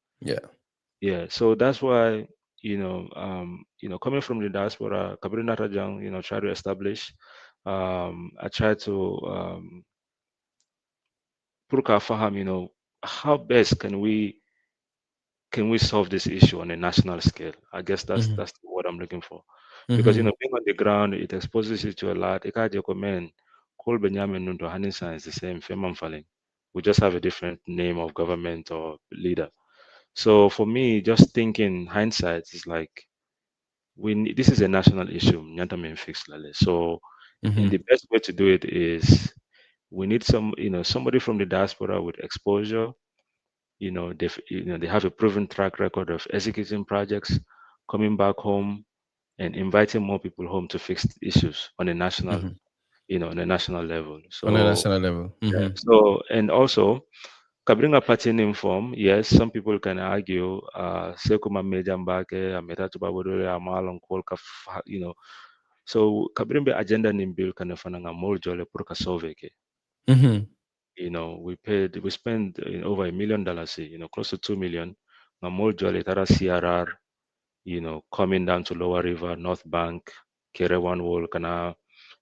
Yeah, so that's why coming from the diaspora, Kabirina Rajang, try to establish. I try to Purka Faham, how best can we solve this issue on a national scale? I guess that's what I'm looking for. Because being on the ground, it exposes you to a lot. Ikaje komen, Kol Benjamin Nunto Hanisa is the same, Femam Falling. We just have a different name of government or leader. So for me, just thinking hindsight is like this is a national issue. Nyanta men fix lale. So and the best way to do it is we need somebody from the diaspora with exposure they have a proven track record of executing projects, coming back home, and inviting more people home to fix issues on a national, on a national level. On a So national level. yeah. So and also Kabringa party name form, yes, some people can argue, Sekuma Mejambake, Ametatubabodole, Amal, Kolka, So Kabrimbe agenda name bill can fananga more jolly purka soveke. We spent over $1 million, close to 2 million. More jolly tara CRR, coming down to Lower River, North Bank, Kerewan Wall, Kana,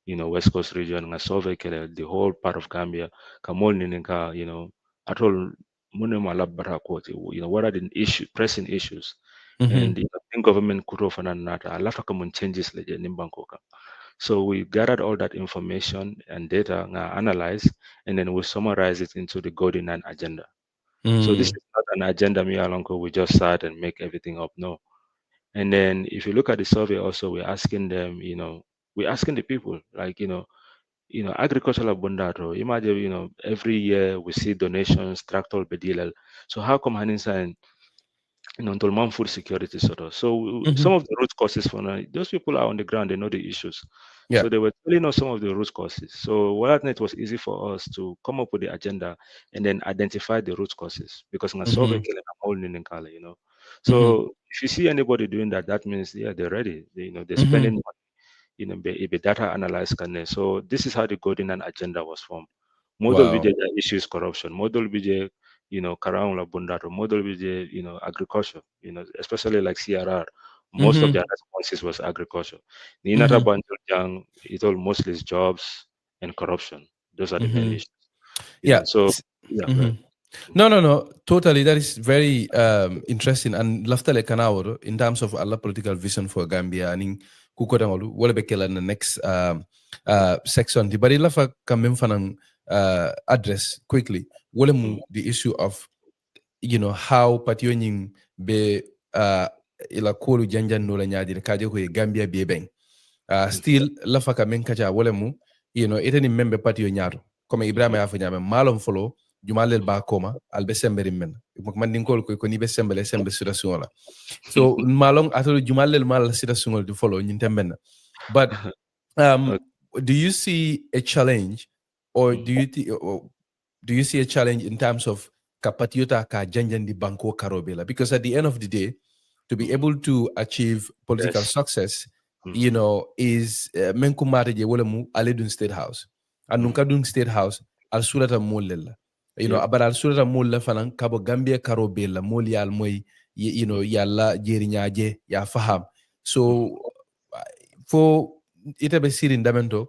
West Coast region, nga Soveke, the whole part of Gambia, Kamol Nininka, at all Munema Labara quote, what are the pressing issues? And I think government could offer a lot of common changes like in Bangkok. So we gathered all that information and data, analyzed, and then we summarize it into the Golden Nine agenda. So this is not an agenda, me alonko, we just sat and make everything up. No. And then if you look at the survey also, we're asking them, we're asking the people, like, agricultural bundato. Imagine, every year we see donations, tractor bedilal. So how come Haninsa and food security sort of. So some of the root causes for now, those people are on the ground, they know the issues. Yeah. So they were telling us some of the root causes. So what it was easy for us to come up with the agenda and then identify the root causes because na solve it in Kala. So if you see anybody doing that, that means they're ready. They're spending money, be data analyzed. So this is how the Golden agenda was formed. Model Wow. BJ issues corruption. Model BJ, Karang la bundato. Model BJ, agriculture. Especially like CRR. Most of their responses was agriculture. Ninata Banjul it all mostly is jobs and corruption. Those are the main issues. Yeah. So right. No. Totally. That is very interesting. And laftale kanaworo in terms of Allah political vision for Gambia and kukodangolu wala bekela in the next section. The bari lafa kamem fanang address quickly. Wala mu the issue of how pationing be ila kolu janjan no la nyaadi kaje ko Gambia be beng. Still lafa kamen kaja wala mu itani membe patio nyaato comme Ibrahima ya fa nyame malom folo jumalel ba koma albe semberi men man dinkol ko ni be sembele sembe situation la so malong atolo jumalel mal situation du follow nyin temben but do you see a challenge or do you see a challenge in terms of kapatiota ka janjandi banko karobela because at the end of the day to be able to achieve political success is menkumare je wala mu aledun state house and nunka dun state house al surata molella abar al surata molla fanan kabo Gambia karo bella mol yal moy yalla jeriñaje ya faham so fo ita be sirin damento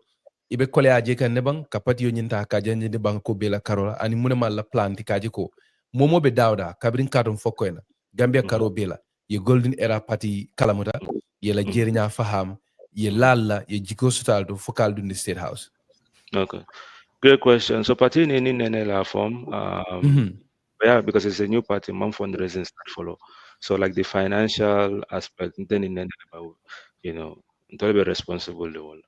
ibe kole aje kan nebang kapati yo nyinta ka janje de banko bela karola ani munema la planti kaje ko momo be dawda kabrin kadum fokoyna Gambia karo bela ye golden era party kalamuta ye la jeriña faham ye lalla ye jiko sutaldo fokal dun state house. Okay. Great question. So party in Neneh form, because it's a new party, mom fundraising start follow. So like the financial aspect, then in Neneh, to be responsible the whole,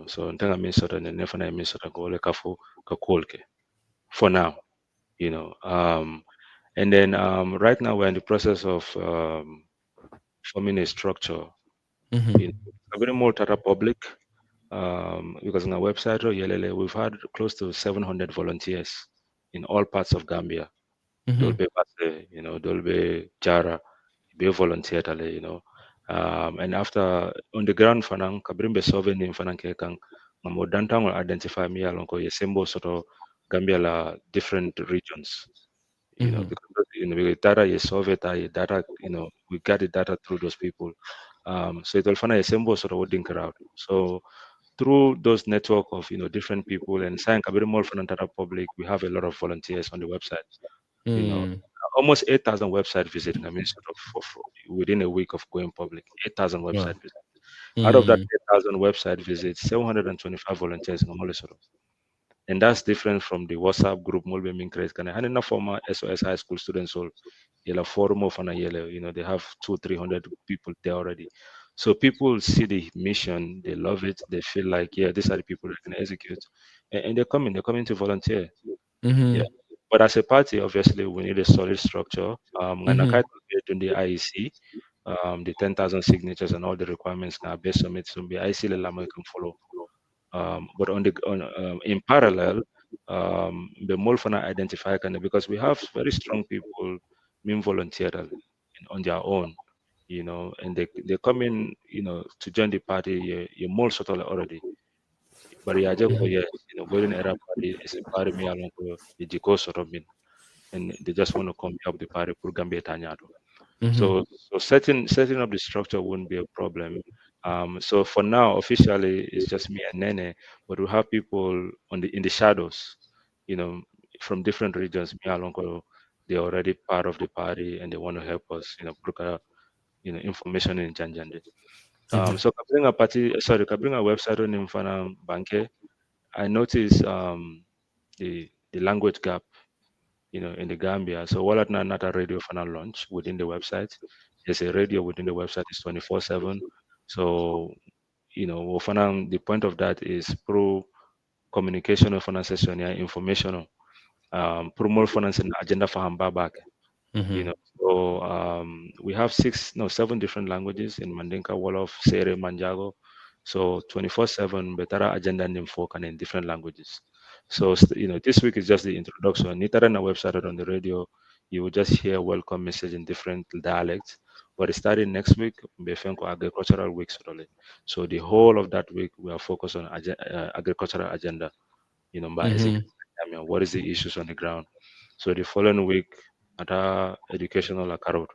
so until I mean sort of never I mean sort of go like kakolke for now, and then right now we're in the process of forming a structure, a very more Tata public. Because on our website, we've had close to 700 volunteers in all parts of Gambia. Dolbe Base, Dolbe Jara, be volunteer, and after on the ground, Fanang, Kabrimbe Sovereign in Fanang Kekang, Mamo Dantang will identify me along with Yesembo sort of Gambia la different regions. Because we data is Soviet data, we got the data through those people. So it will find a symbol sort of wooding crowd. So through those network of different people and saying a bit more from the public, we have a lot of volunteers on the website. Almost 8,000 website visits. I mean, sort of within a week of going public, 8,000 website visits. Out of that 8,000 website visits, 725 volunteers in Omolesoro. And that's different from the WhatsApp group Mulbe Minkres. Can I hand in a former SOS high school students all yellow forum of an yellow, they have 200-300 people there already. So people see the mission, they love it, they feel like, yeah, these are the people that can execute. And they're coming to volunteer. Yeah. But as a party, obviously, we need a solid structure. In the IEC, the 10,000 signatures and all the requirements now based on it, so the IEC Lama can follow. But in parallel, the Molfana identify because we have very strong people being volunteer on their own, and they come in, to join the party. You're more sort already. But yeah, just yes, going era party is a party me along with the sort of mean, and they just want to come up the party for Gambia Tanyado. So setting up the structure wouldn't be a problem. So for now, officially, it's just me and Neneh, but we have people in the shadows, from different regions. Me along, they're already part of the party and they want to help us, broker, information in Janjande. So Kabringa website on Infana Banke. I noticed the language gap, in the Gambia. So while not a radio final launch within the website, there's a radio within the website is 24/7. So, the point of that is pro communication of finance session, informational, pro more finance and agenda for Hambabak. So we have 7 different languages in Mandinka, Wolof, Sere, Manjago. So 24/7 better agenda and info in different languages. So this week is just the introduction. Neither on our website or on the radio, you will just hear welcome message in different dialects. But starting next week, Befenko Agricultural Week. So the whole of that week, we are focused on agricultural agenda. What is the issues on the ground? So the following week, at our educational account.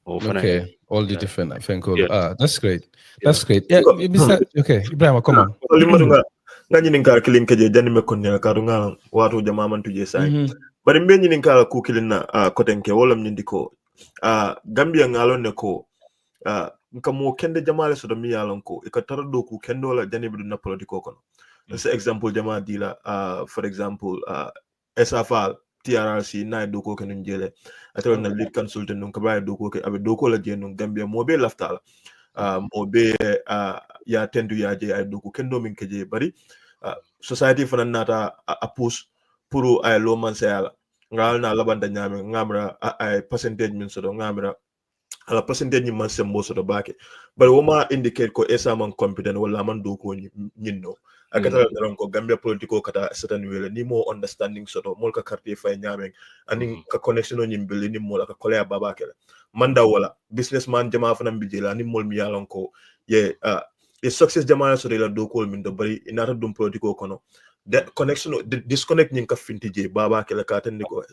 Okay, all the different Fenko. Yes. That's great. That's great. Yeah, okay, Ibrahim, come on. Nga ñinin kala kilin keje jani me konne ka nga wato jama man tuje sai bari mbe ñinin kala ku kilin na kotenke wolam ñindi ko Gambia ngalon ne ko nka mo kende jamale so do mi yalon ko e ka tarado ku kendo la jani bi na politiko kono c'est example jama dila for example SFL TRRC na doko ke nun jele atawon na lead consultant nun ka baye doko ke abe doko la je nun Gambia mo be laftala mo be ya tendu ya je ay doko kendo min ke je bari society fana nata a push pour ay lo man sayala ngal na labanda nyame ngamra ay percentage min so do ngamra ala percentage ni man sembo so do bake but woma indicate ko esa man competent wala man doko nyinno akata ron ko Gambia politiko kata certain way ni mo understanding so do mol ka carte fay nyame ani ka connection ni mbele ni mol ka kolea babake manda wala businessman jama fana bijela ni mol mi yalon ko ye success jama so de la doko min do bari inata dum politiko kono that connection the disconnect ni ka finti je babake la ka tan ko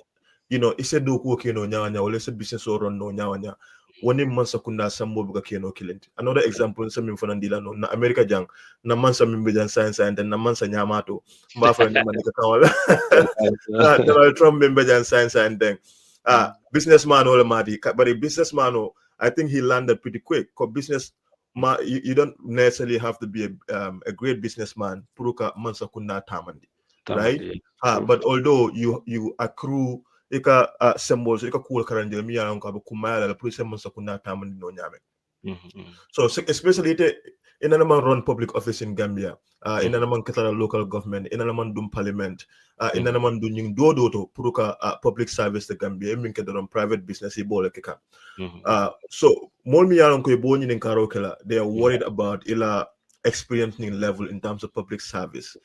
ise doko kino nyaanya wala se business or no nyaanya woni man sakunda sambo buga keno kilenti another example samin fana ndila no na America jang na man samin be jan science and na man sa nyamato mba fa ni man ka kawala Donald Trump be jan science and then businessman wala madi but a businessman I think he landed pretty quick because business you don't necessarily have to be a great businessman puruka man sakunda tamandi right but although you accrue ika symbols ika cool karanje mi yalan ko kumala la police mon sakuna tamani no nyame so especially in an run public office in Gambia in an man katara local government in an man dum parliament in an man dum ning do to puruka public service the Gambia min ke don private business e bole keka so mol mi yalan ko e boni nin karo kala they are worried about ila experiencing level in terms of public service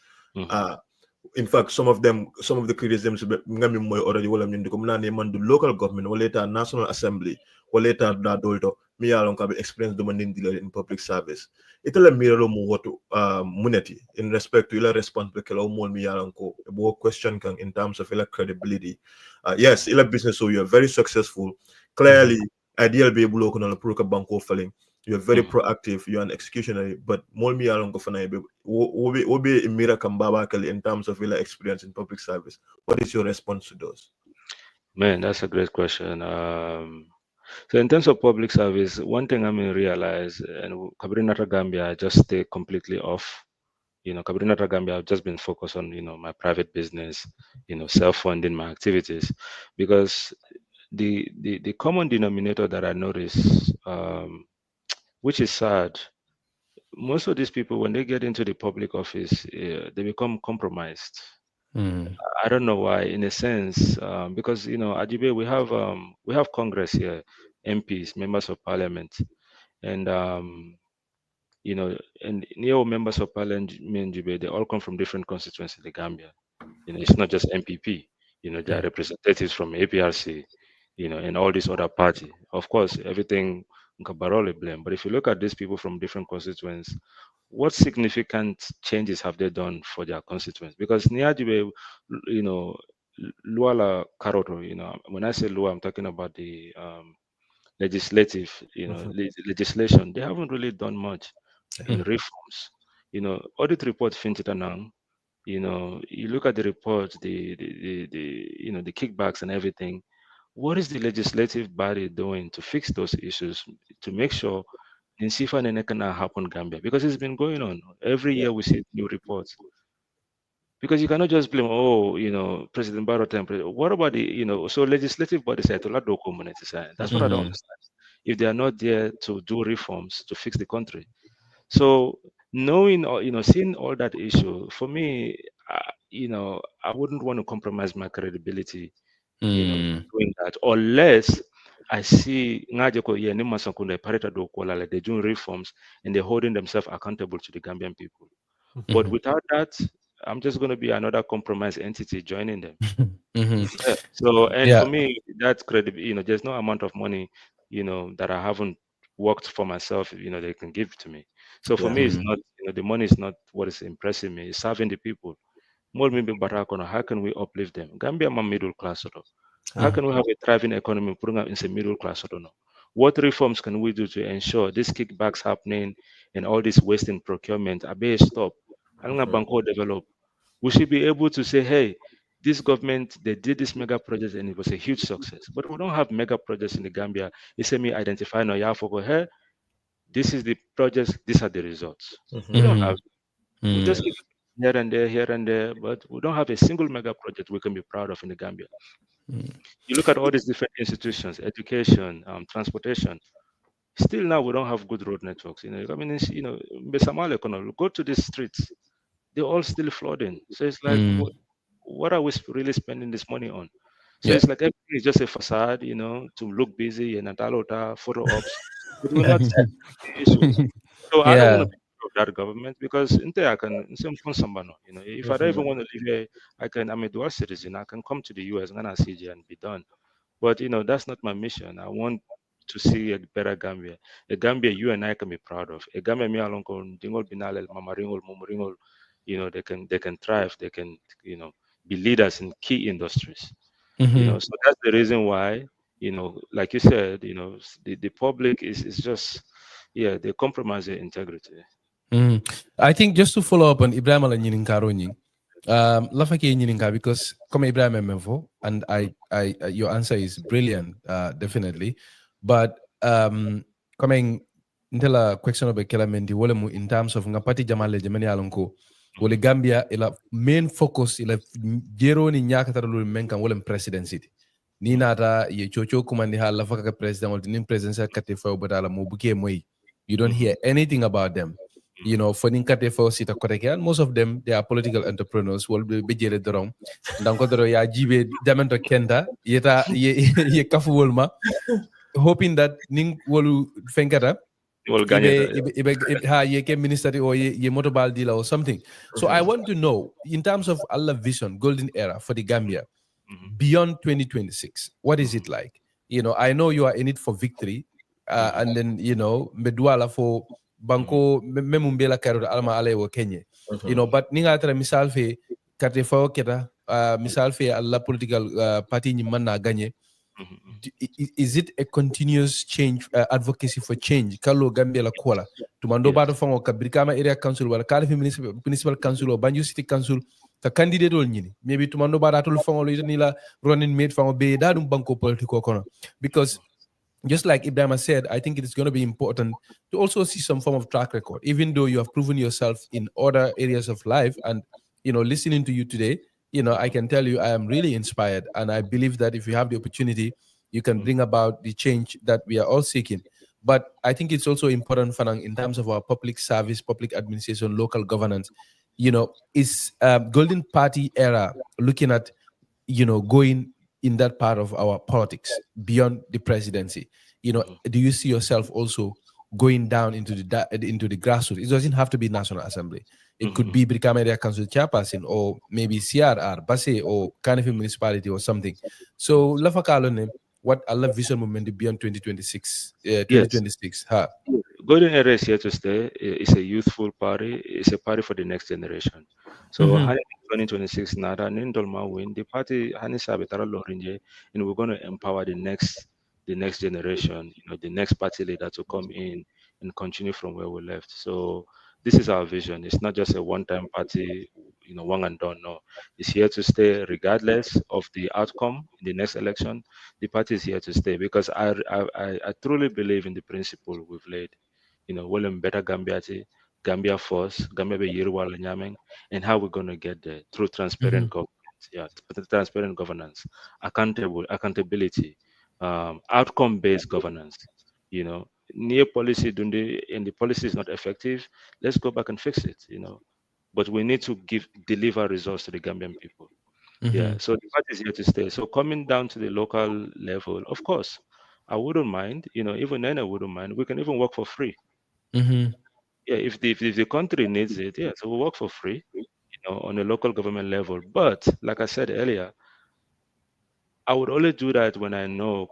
in fact, some of the criticisms ngami moy already wala min ko mna ne man du local government wala ta national assembly wala ta da dolto mi yalon ka be experience do man in public service itala miralo mu woto muneti in respect to ila response be kala mo mi yalon ko bo question kan in terms of ila credibility yes ila business so you are very successful clearly ideal be bulo ko na pro ka banko falling. You're very proactive, you're an executioner, but more me along go obe mira kambaba in terms of your experience in public service. What is your response to those? Man, that's a great question. So in terms of public service, one thing I realize, and Kabrinata Gambia, I just stay completely off. Kabrinata Gambia, I've just been focused on, my private business, self-funding my activities, because the common denominator that I notice, which is sad, most of these people, when they get into the public office, they become compromised. I don't know why, in a sense, because Ajibe, we have Congress here, MPs, members of Parliament, and and neo members of Parliament, they all come from different constituencies in the Gambia. It's not just MPP. There are representatives from APRC, and all these other party. Of course, everything Nkabarole blame. But if you look at these people from different constituents, what significant changes have they done for their constituents? Because Niajibe, Luala Karoto, when I say Lua, I'm talking about the legislative, legislation. They haven't really done much in reforms. Audit report Fintitanang, you look at the report, the kickbacks and everything. What is the legislative body doing to fix those issues, to make sure Ninsifa Nene cannot happen Gambia? Because it's been going on. Every year we see new reports. Because you cannot just blame, President Barrow temporary. What about so legislative bodies say to do community side. That's what I don't understand. If they are not there to do reforms to fix the country. So knowing or seeing all that issue, for me, I wouldn't want to compromise my credibility, doing that, unless I see they're doing reforms and they're holding themselves accountable to the Gambian people. But without that, I'm just going to be another compromised entity joining them. So, and for me, that's credible. There's no amount of money, that I haven't worked for myself, they can give to me. So for me, it's not, the money is not what is impressing me. It's serving the people. More maybe, but how can we uplift them? Gambia, my middle class. How can we have a thriving economy putting up in the middle class? What reforms can we do to ensure these kickbacks happening and all this waste in procurement are being stopped? Banco develop. We should be able to say, hey, this government, they did this mega project and it was a huge success. But we don't have mega projects in the Gambia. It's me identify no yafoko, hey, this is the projects, these are the results. We don't have. We just keep here and there, but we don't have a single mega project we can be proud of in the Gambia. You look at all these different institutions, education, transportation. Still now we don't have good road networks. Besamale, go to the streets, they're all still flooding. So it's like, what are we really spending this money on? So it's like everything is just a facade, to look busy and photo ops. It will not solve the issues. So I don't want to be part of that government because I can, if I don't even want to live here, I'm a dual citizen. I can come to the US and CJ and be done. But that's not my mission. I want to see a better Gambia, a Gambia you and I can be proud of, a Gambia me along Dingol Binal, Mamaringol, Mumuringol, they can thrive, they can be leaders in key industries. So that's the reason why like you said, the public is just they compromise their integrity. I think just to follow up on Ibrahim ala nyinin karo nying, lafake nyinin ka because come Ibrahim memfo, and I your answer is brilliant, definitely. But coming into the question of Kelamendi, wolemu in terms of ngapati jamale jamani alonko, wole Gambia ila main focus ila jero ni nyaka tarulu menkan wolem presidency. Ni nata ye chocho kumandi hala faka president wal nin presidency katefa obadala mo buke moy. You don't hear anything about them. For Ninkatefo Sita Korekan, most of them, they are political entrepreneurs will be jere dorong. Dankodoro ya jibe jamento kenda, yeta ye kafu wolma, hoping that Ning wolu fenkata, ye ke ministry or ye motobal dealer or something. So I want to know, in terms of Allah vision, golden era for the Gambia, beyond 2026, what is it like? I know you are in it for victory, and then, medwala for banko memumbela karo alma alewo Kenya. But ninga tara misal fe kate fao keta misal fe alla political party ni manna ganye. Is it a continuous change, advocacy for change? Kalo Gambia la kola. Tumando bado fango ka Brikama area council wala kalifi municipal council or Banjul city council ka candidate ol nyini. Maybe tumando bado atul fango lo nila running mate fango be dadum banko politiko kono. Because just like Ibrahim said, I think it is going to be important to also see some form of track record, even though you have proven yourself in other areas of life. And, listening to you today, I can tell you I am really inspired. And I believe that if you have the opportunity, you can bring about the change that we are all seeking. But I think it's also important, Fanang, in terms of our public service, public administration, local governance. is Golden Party era looking at, going in that part of our politics beyond the presidency? Do you see yourself also going down into the grassroots? It doesn't have to be National Assembly. It could be become area council chairperson, or maybe CRR, Basse, or Kanifi municipality or something. So, Lafakalone, what Allah vision movement beyond 2026? 2026. Yes. Golden Era is here to stay. It's a youthful party. It's a party for the next generation. So, 2026, Nada Nindolma win the party. Hanisabetara Lorinje, and we're going to empower the next generation. The next party leader to come in and continue from where we left. So, this is our vision. It's not just a one-time party, one and done. No, it's here to stay regardless of the outcome in the next election. The party is here to stay because I truly believe in the principle we've laid. Willem better Gambia first, Gambia be Yirwal Nyameng, and how we're going to get there through transparent governance. Yeah, transparent governance, accountability, outcome-based governance. Near policy and the policy is not effective, let's go back and fix it. But we need to deliver results to the Gambian people. Yeah, so the party is here to stay. So coming down to the local level, of course, I wouldn't mind. Even then I wouldn't mind. We can even work for free. Yeah, if the country needs it, yeah, so we'll work for free, on a local government level. But like I said earlier, I would only do that when I know,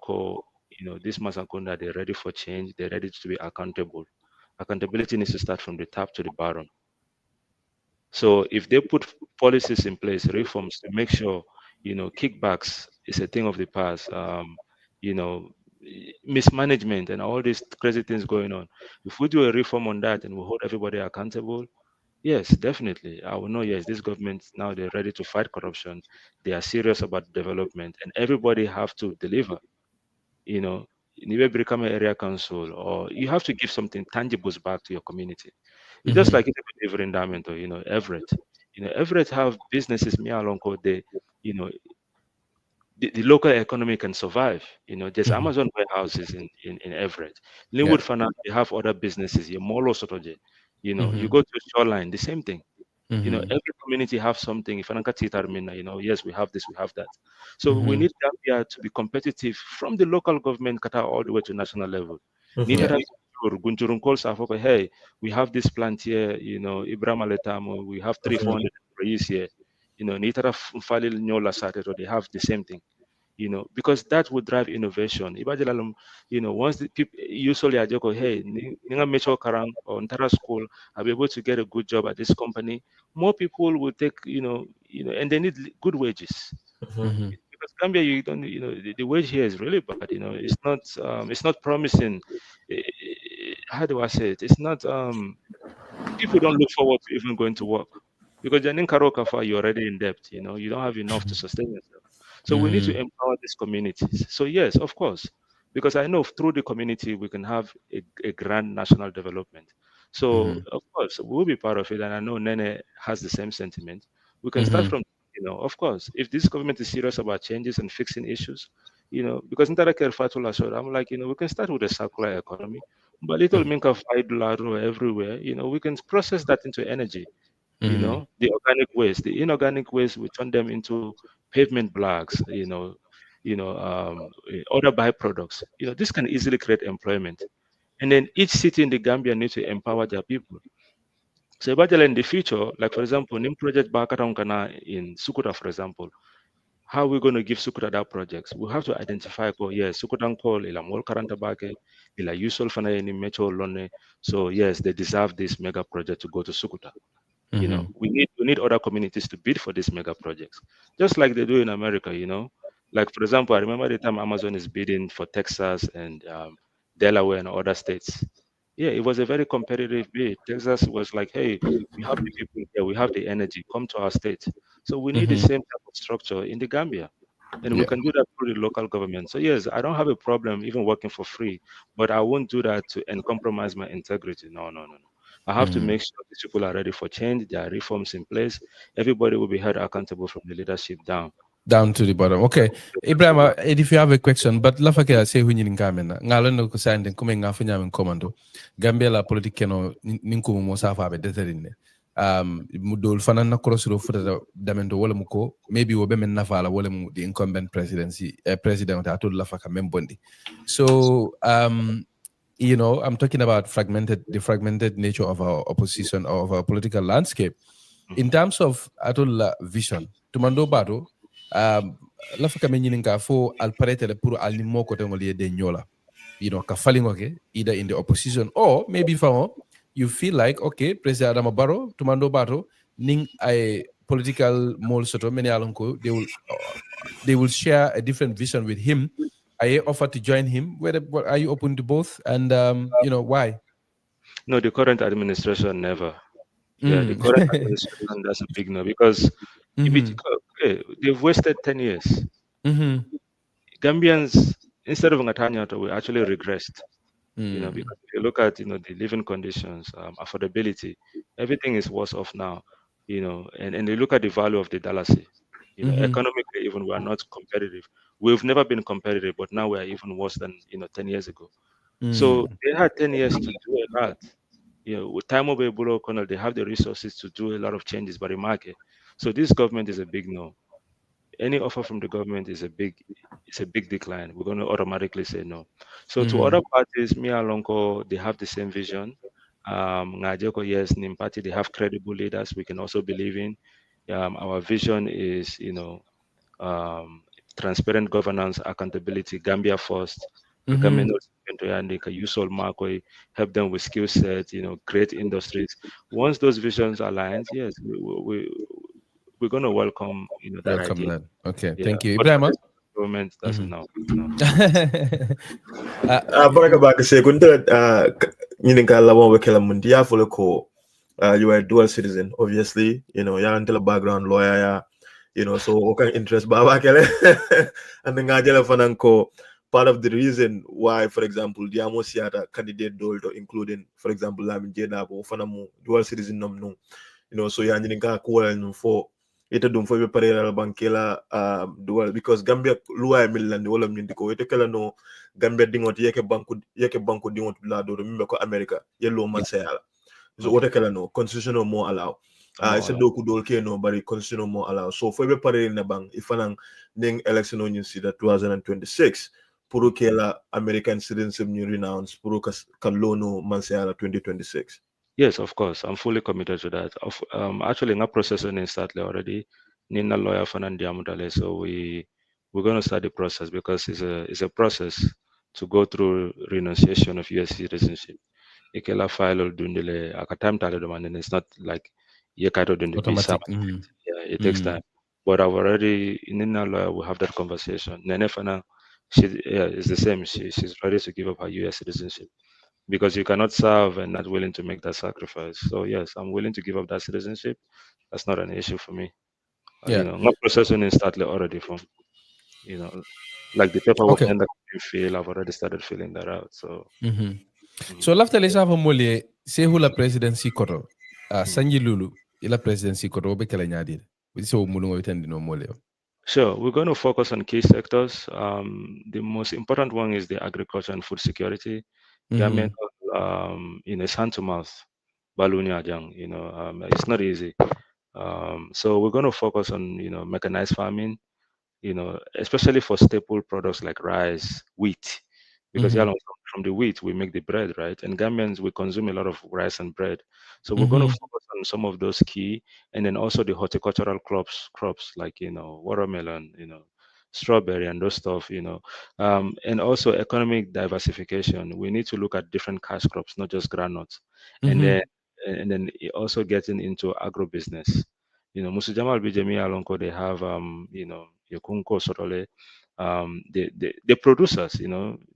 this Masakunda, they're ready for change. They're ready to be accountable. Accountability needs to start from the top to the bottom. So if they put policies in place, reforms to make sure, kickbacks is a thing of the past, mismanagement and all these crazy things going on. If we do a reform on that and we hold everybody accountable, yes, definitely. I will know, yes, this government now they're ready to fight corruption. They are serious about development and everybody have to deliver. You will become an area council or you have to give something tangible back to your community. It's just like if in Diamond or, Everett. Everett have businesses, me along code, the local economy can survive. There's Amazon warehouses in Everett. Linwood Finance, they have other businesses. Molo Sotoje. You go to Shoreline, the same thing. Every community have something. If yes, we have this, we have that. So we need Gambia to be competitive from the local government all the way to national level. Hey, we have this plant here, Ibrahim Aletamo, we have 300-400 employees here. They have the same thing. Because that would drive innovation. Once the people usually I joke, hey, Ninga Metro Karang or Ntara School, I'll be able to get a good job at this company. More people will take, and they need good wages. Because Gambia, you don't, the wage here is really bad. It's not promising. How do I say it? It's not. People don't look forward to even going to work because you're in Karokafa, you're already in debt. You don't have enough to sustain yourself. So we need to empower these communities. So yes, of course, because I know through the community we can have a grand national development. So of course we'll be part of it, and I know Neneh has the same sentiment. We can start from, of course, if this government is serious about changes and fixing issues, because I'm like, we can start with a circular economy, but little mink of idolaro everywhere, we can process that into energy. The organic waste, the inorganic waste, we turn them into pavement blocks, other byproducts. This can easily create employment. And then each city in the Gambia needs to empower their people. So in the future, like for example, Nim project Bakatankana in Sukuta, for example, how are we going to give Sukuta that projects? We have to identify, yes, Sukuta call ila mol karanta bake, ila usual fana in metro lone. So yes, they deserve this mega project to go to Sukuta. We need other communities to bid for these mega projects, just like they do in America. Like for example, I remember the time Amazon is bidding for Texas and Delaware and other states. Yeah, it was a very competitive bid. Texas was like, hey, we have the people here, we have the energy, come to our state. So we need the same type of structure in the Gambia. And we can do that through the local government. So yes, I don't have a problem even working for free, but I won't do that and compromise my integrity. No. I have to make sure these people are ready for change. There are reforms in place. Everybody will be held accountable from the leadership down. Down to the bottom. Okay. Ibrahim, if you have a question, but la fakira say hunyi nkamena. Ngalo ko sande kume ngafunya men commando. Gambia la politique no ninku mo safa be deterine. mudol fanan na crossro futa damento wala muko maybe wo be men nafala wala mu the incumbent presidency president atul la faka membondi. So you know, I'm talking about the fragmented nature of our opposition or of our political landscape. In terms of atul vision, tumando bato la faka menyinga fo al paretele pour al nimo kote ngoli de nyola. You know, ka falingoke either in the opposition or maybe for you feel like okay, President Adama Barrow, tumando bato ning a political mole soto many alonko they will share a different vision with him. Are you offered to join him? Are you open to both? And you know why? No, the current administration never. Yeah, the current administration, that's a big no, because they've wasted 10 years. Gambians, instead of Ngatanyato, we actually regressed. You know, because if you look at the living conditions, affordability, everything is worse off now. You know, and you look at the value of the dollar. You know, economically, even we are not competitive. We've never been competitive, but now we are even worse than 10 years ago. So they had 10 years to do a lot. You know, with time over Bulo O'Connell, they have the resources to do a lot of changes by the market. So this government is a big no. Any offer from the government is a big decline. We're going to automatically say no. So to other parties, me and Lonko, they have the same vision. Ngajeko, yes, Nim party, they have credible leaders we can also believe in. Our vision is, transparent governance, accountability, Gambia first. Use all Marco, help them with skill sets, create industries. Once those visions align, yes, we're going to welcome that idea. That. Okay, thank you, Ibrahim. Government, that's no. Baraka baka say kunta nyininka lawan wakela mundi ya follow you are a dual citizen, obviously, you're until a background lawyer, so okay interest baba kele and then ngajela fananko part of the reason why, for example, the Amosiata candidate doldo, including, for example, Lamin Jedabo, Fanamu, dual citizen no, so yanyininka kuwa for ita dum fo be parela bankela dual because Gambia luwa milland wala mindiko ita kala no Gambia dingot yeke banku dingot la do mimbe ko America yellow man sayala so wota kala no constitutional mo allow it's a doku dol ke no bari constitutional mo allow so fo be parela na bang ifanang ning election on sida 2026 pour que la American citizenship new renounce pour kan lono man sayala 2026. Yes, of course. I'm fully committed to that. Actually, in our process in start already, Nina lawyer Fanandiamudale. So we're going to start the process because it's a process to go through renunciation of US citizenship. Ikela file dundile akatam tale demand, and it's not like yekato automatic. Yeah, it takes time. But I've already Nina lawyer will have that conversation. Neneh Fana, is the same. She's ready to give up her US citizenship. Because you cannot serve and not willing to make that sacrifice. So yes, I'm willing to give up that citizenship. That's not an issue for me. Not processing is started already from, like the paperwork and that you feel, I've already started filling that out. So. So after Lisa Mole, say who la presidency koto, Sanji Lulu, ila presidency koto obe kala nyadi. So mulungo itendi no mole. Sure, we're going to focus on key sectors. The most important one is the agriculture and food security. Gambian, it's hand to mouth. It's not easy. So we're going to focus on, mechanized farming, especially for staple products like rice, wheat, because from the wheat we make the bread, right? And Gambians, we consume a lot of rice and bread. So we're going to focus on some of those key, and then also the horticultural crops like, watermelon, strawberry and those stuff, and also economic diversification. We need to look at different cash crops, not just groundnuts, and then also getting into agribusiness. Musujamal Bijemi Alonko, they have Yokunko Sotole, they produce us,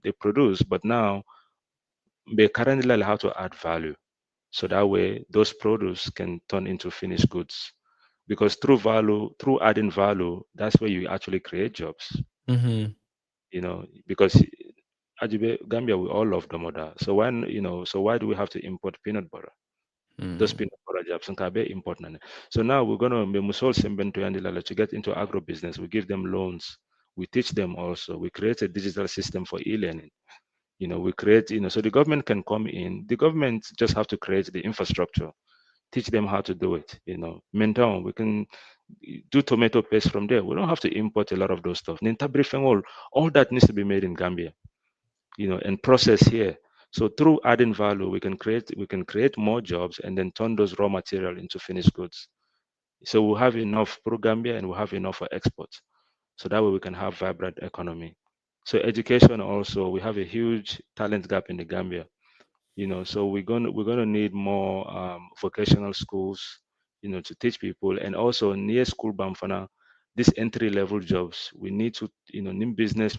they produce, but now they currently learn how to add value. So that way those produce can turn into finished goods. Because through adding value, that's where you actually create jobs. Because Gambia, we all love Domoda. So why do we have to import peanut butter? Those peanut butter jobs and important. So now we're gonna to get into agribusiness. We give them loans. We teach them also. We create a digital system for e-learning. We create, so the government can come in. The government just have to create the infrastructure. teach them how to do it. Mental, we can do tomato paste from there. We don't have to import a lot of those stuff. All that needs to be made in Gambia, and processed here. So through adding value, we can create more jobs and then turn those raw material into finished goods. So we'll have enough for Gambia and we'll have enough for exports. So that way we can have vibrant economy. So education also, we have a huge talent gap in the Gambia. So we're gonna need more vocational schools, to teach people, and also near school bamfana, these entry level jobs. We need to, new business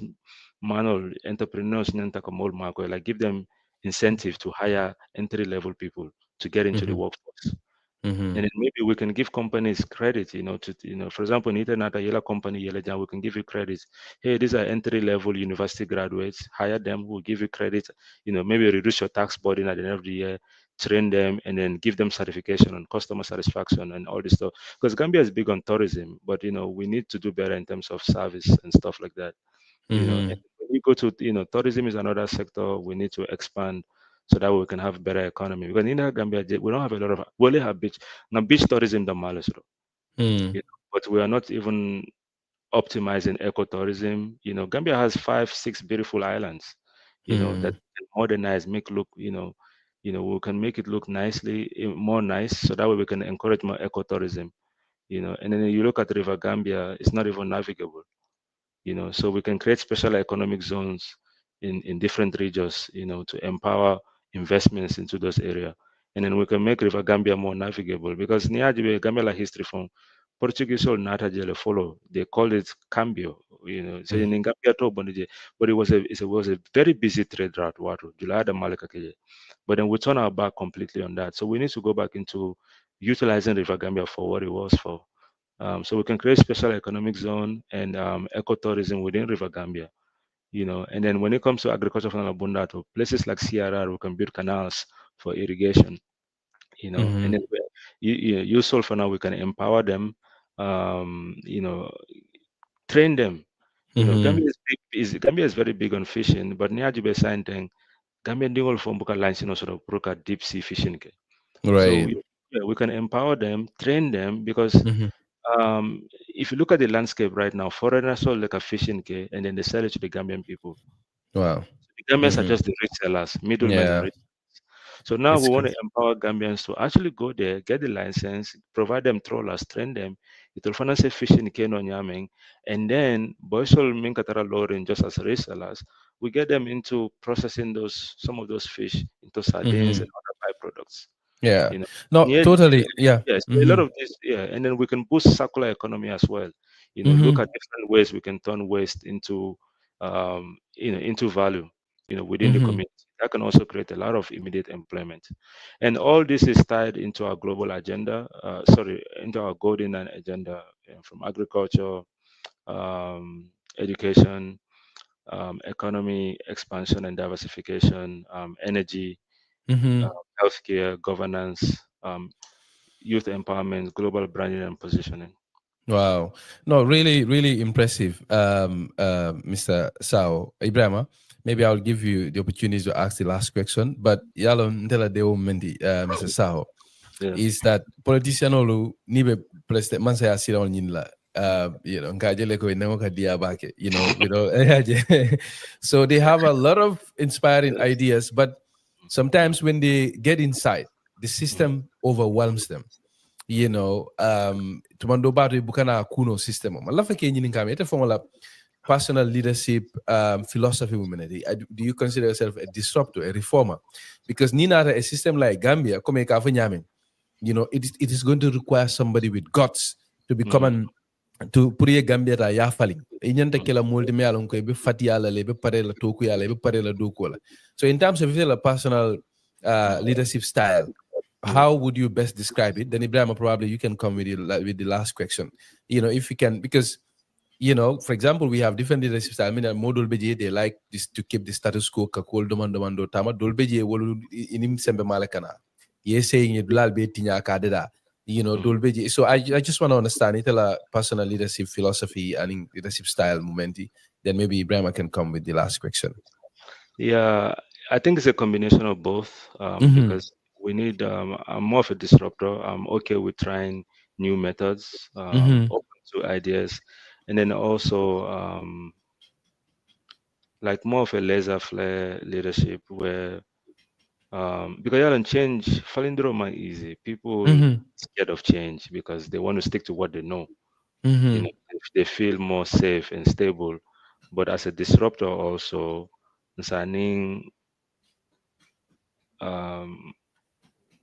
manual entrepreneurs like give them incentive to hire entry level people to get into the workforce. And then maybe we can give companies credit, for example, in another yellow company, we can give you credit. Hey, these are entry level university graduates, hire them, we'll give you credit, maybe reduce your tax burden at the end of the year, train them, and then give them certification on customer satisfaction and all this stuff. Because Gambia is big on tourism, but, we need to do better in terms of service and stuff like that. And when you go to, tourism is another sector we need to expand so that we can have better economy. Because in Gambia, we don't have a lot of, we only have beach. Now, beach tourism, the malas, but we are not even optimizing ecotourism. Gambia has 5-6 beautiful islands, that can modernize, make look, we can make it look nicely, more nice, so that way we can encourage more ecotourism. And then you look at River Gambia, it's not even navigable. So we can create special economic zones in different regions, to empower investments into those areas. And then we can make River Gambia more navigable, because Niajibe Gambia history from Portuguese or Natajele follow. They called it Cambio, So in Gambia to Bonije, but it was a very busy trade route, Julada Malaka Keje. But then we turn our back completely on that. So we need to go back into utilizing River Gambia for what it was for. So we can create special economic zone and ecotourism within River Gambia, and then when it comes to agriculture from Abundato, places like CRR, we can build canals for irrigation, and then useful for now, we can empower them, train them. Gambia is very big on fishing, but Niajibe sign thing, Gambia dingol from Buka lines, sort of broker deep sea fishing. Right. So we can empower them, train them, because if you look at the landscape right now, foreigners sold like a fishing key and then they sell it to the Gambian people. Wow. So the Gambians are just the rich sellers, middlemen and rich. So now we want to empower Gambians to actually go there, get the license, provide them trawlers, train them. It will finance a fishing key on Yaming, and then Boysol Minkatara Lorin just as resellers, we get them into processing some of those fish into sardines and other byproducts. Yeah. No, totally. Yeah. Yes, a lot of this. Yeah, and then we can boost circular economy as well. Look at different ways we can turn waste into, into value. Within the community. That can also create a lot of immediate employment, and all this is tied into our global agenda. Into our golden agenda, from agriculture, education, economy expansion and diversification, energy, healthcare, governance, youth empowerment, global branding and positioning. Wow. No, really, really impressive, Mr. Sawo. Ibrahima, maybe I'll give you the opportunity to ask the last question, but yalo ntela deo mendi, Mr. Sawo, is that politician olu nibe president man saya sira on yinla. Nkajele ko inengo ka diabake, so they have a lot of inspiring ideas, but sometimes when they get inside, the system overwhelms them. Tumando batu bukana kuno system. Malafa ke nyini kami ete formula personal leadership philosophy women. Do you consider yourself a disruptor, a reformer? Because nina a system like Gambia, come ka nyame, it is going to require somebody with guts to become to puriye Gambia ta ya falling. Inyanta kela multi me alon ko be fatia la le be parela toku ya le be parela dokola. So in terms of a personal leadership style, how would you best describe it? Then Ibrahim, probably you can come with the last question. If you can, because for example, we have different leadership styles. I mean, model BJ, they like this to keep the status quo. Kakol domando tama dolbeje wolu inim sembe malakana. Ye saying it lal be tinya kadeda. Dolbeje. So I just want to understand it a personal leadership philosophy and leadership style momenti. Then maybe Ibrahim can come with the last question. Yeah, I think it's a combination of both, because we need. I'm more of a disruptor. I'm okay with trying new methods, open to ideas, and then also like more of a laissez-faire leadership where because you don't change falling through my easy. People scared of change because they want to stick to what they know. If they feel more safe and stable. But as a disruptor also, signing um,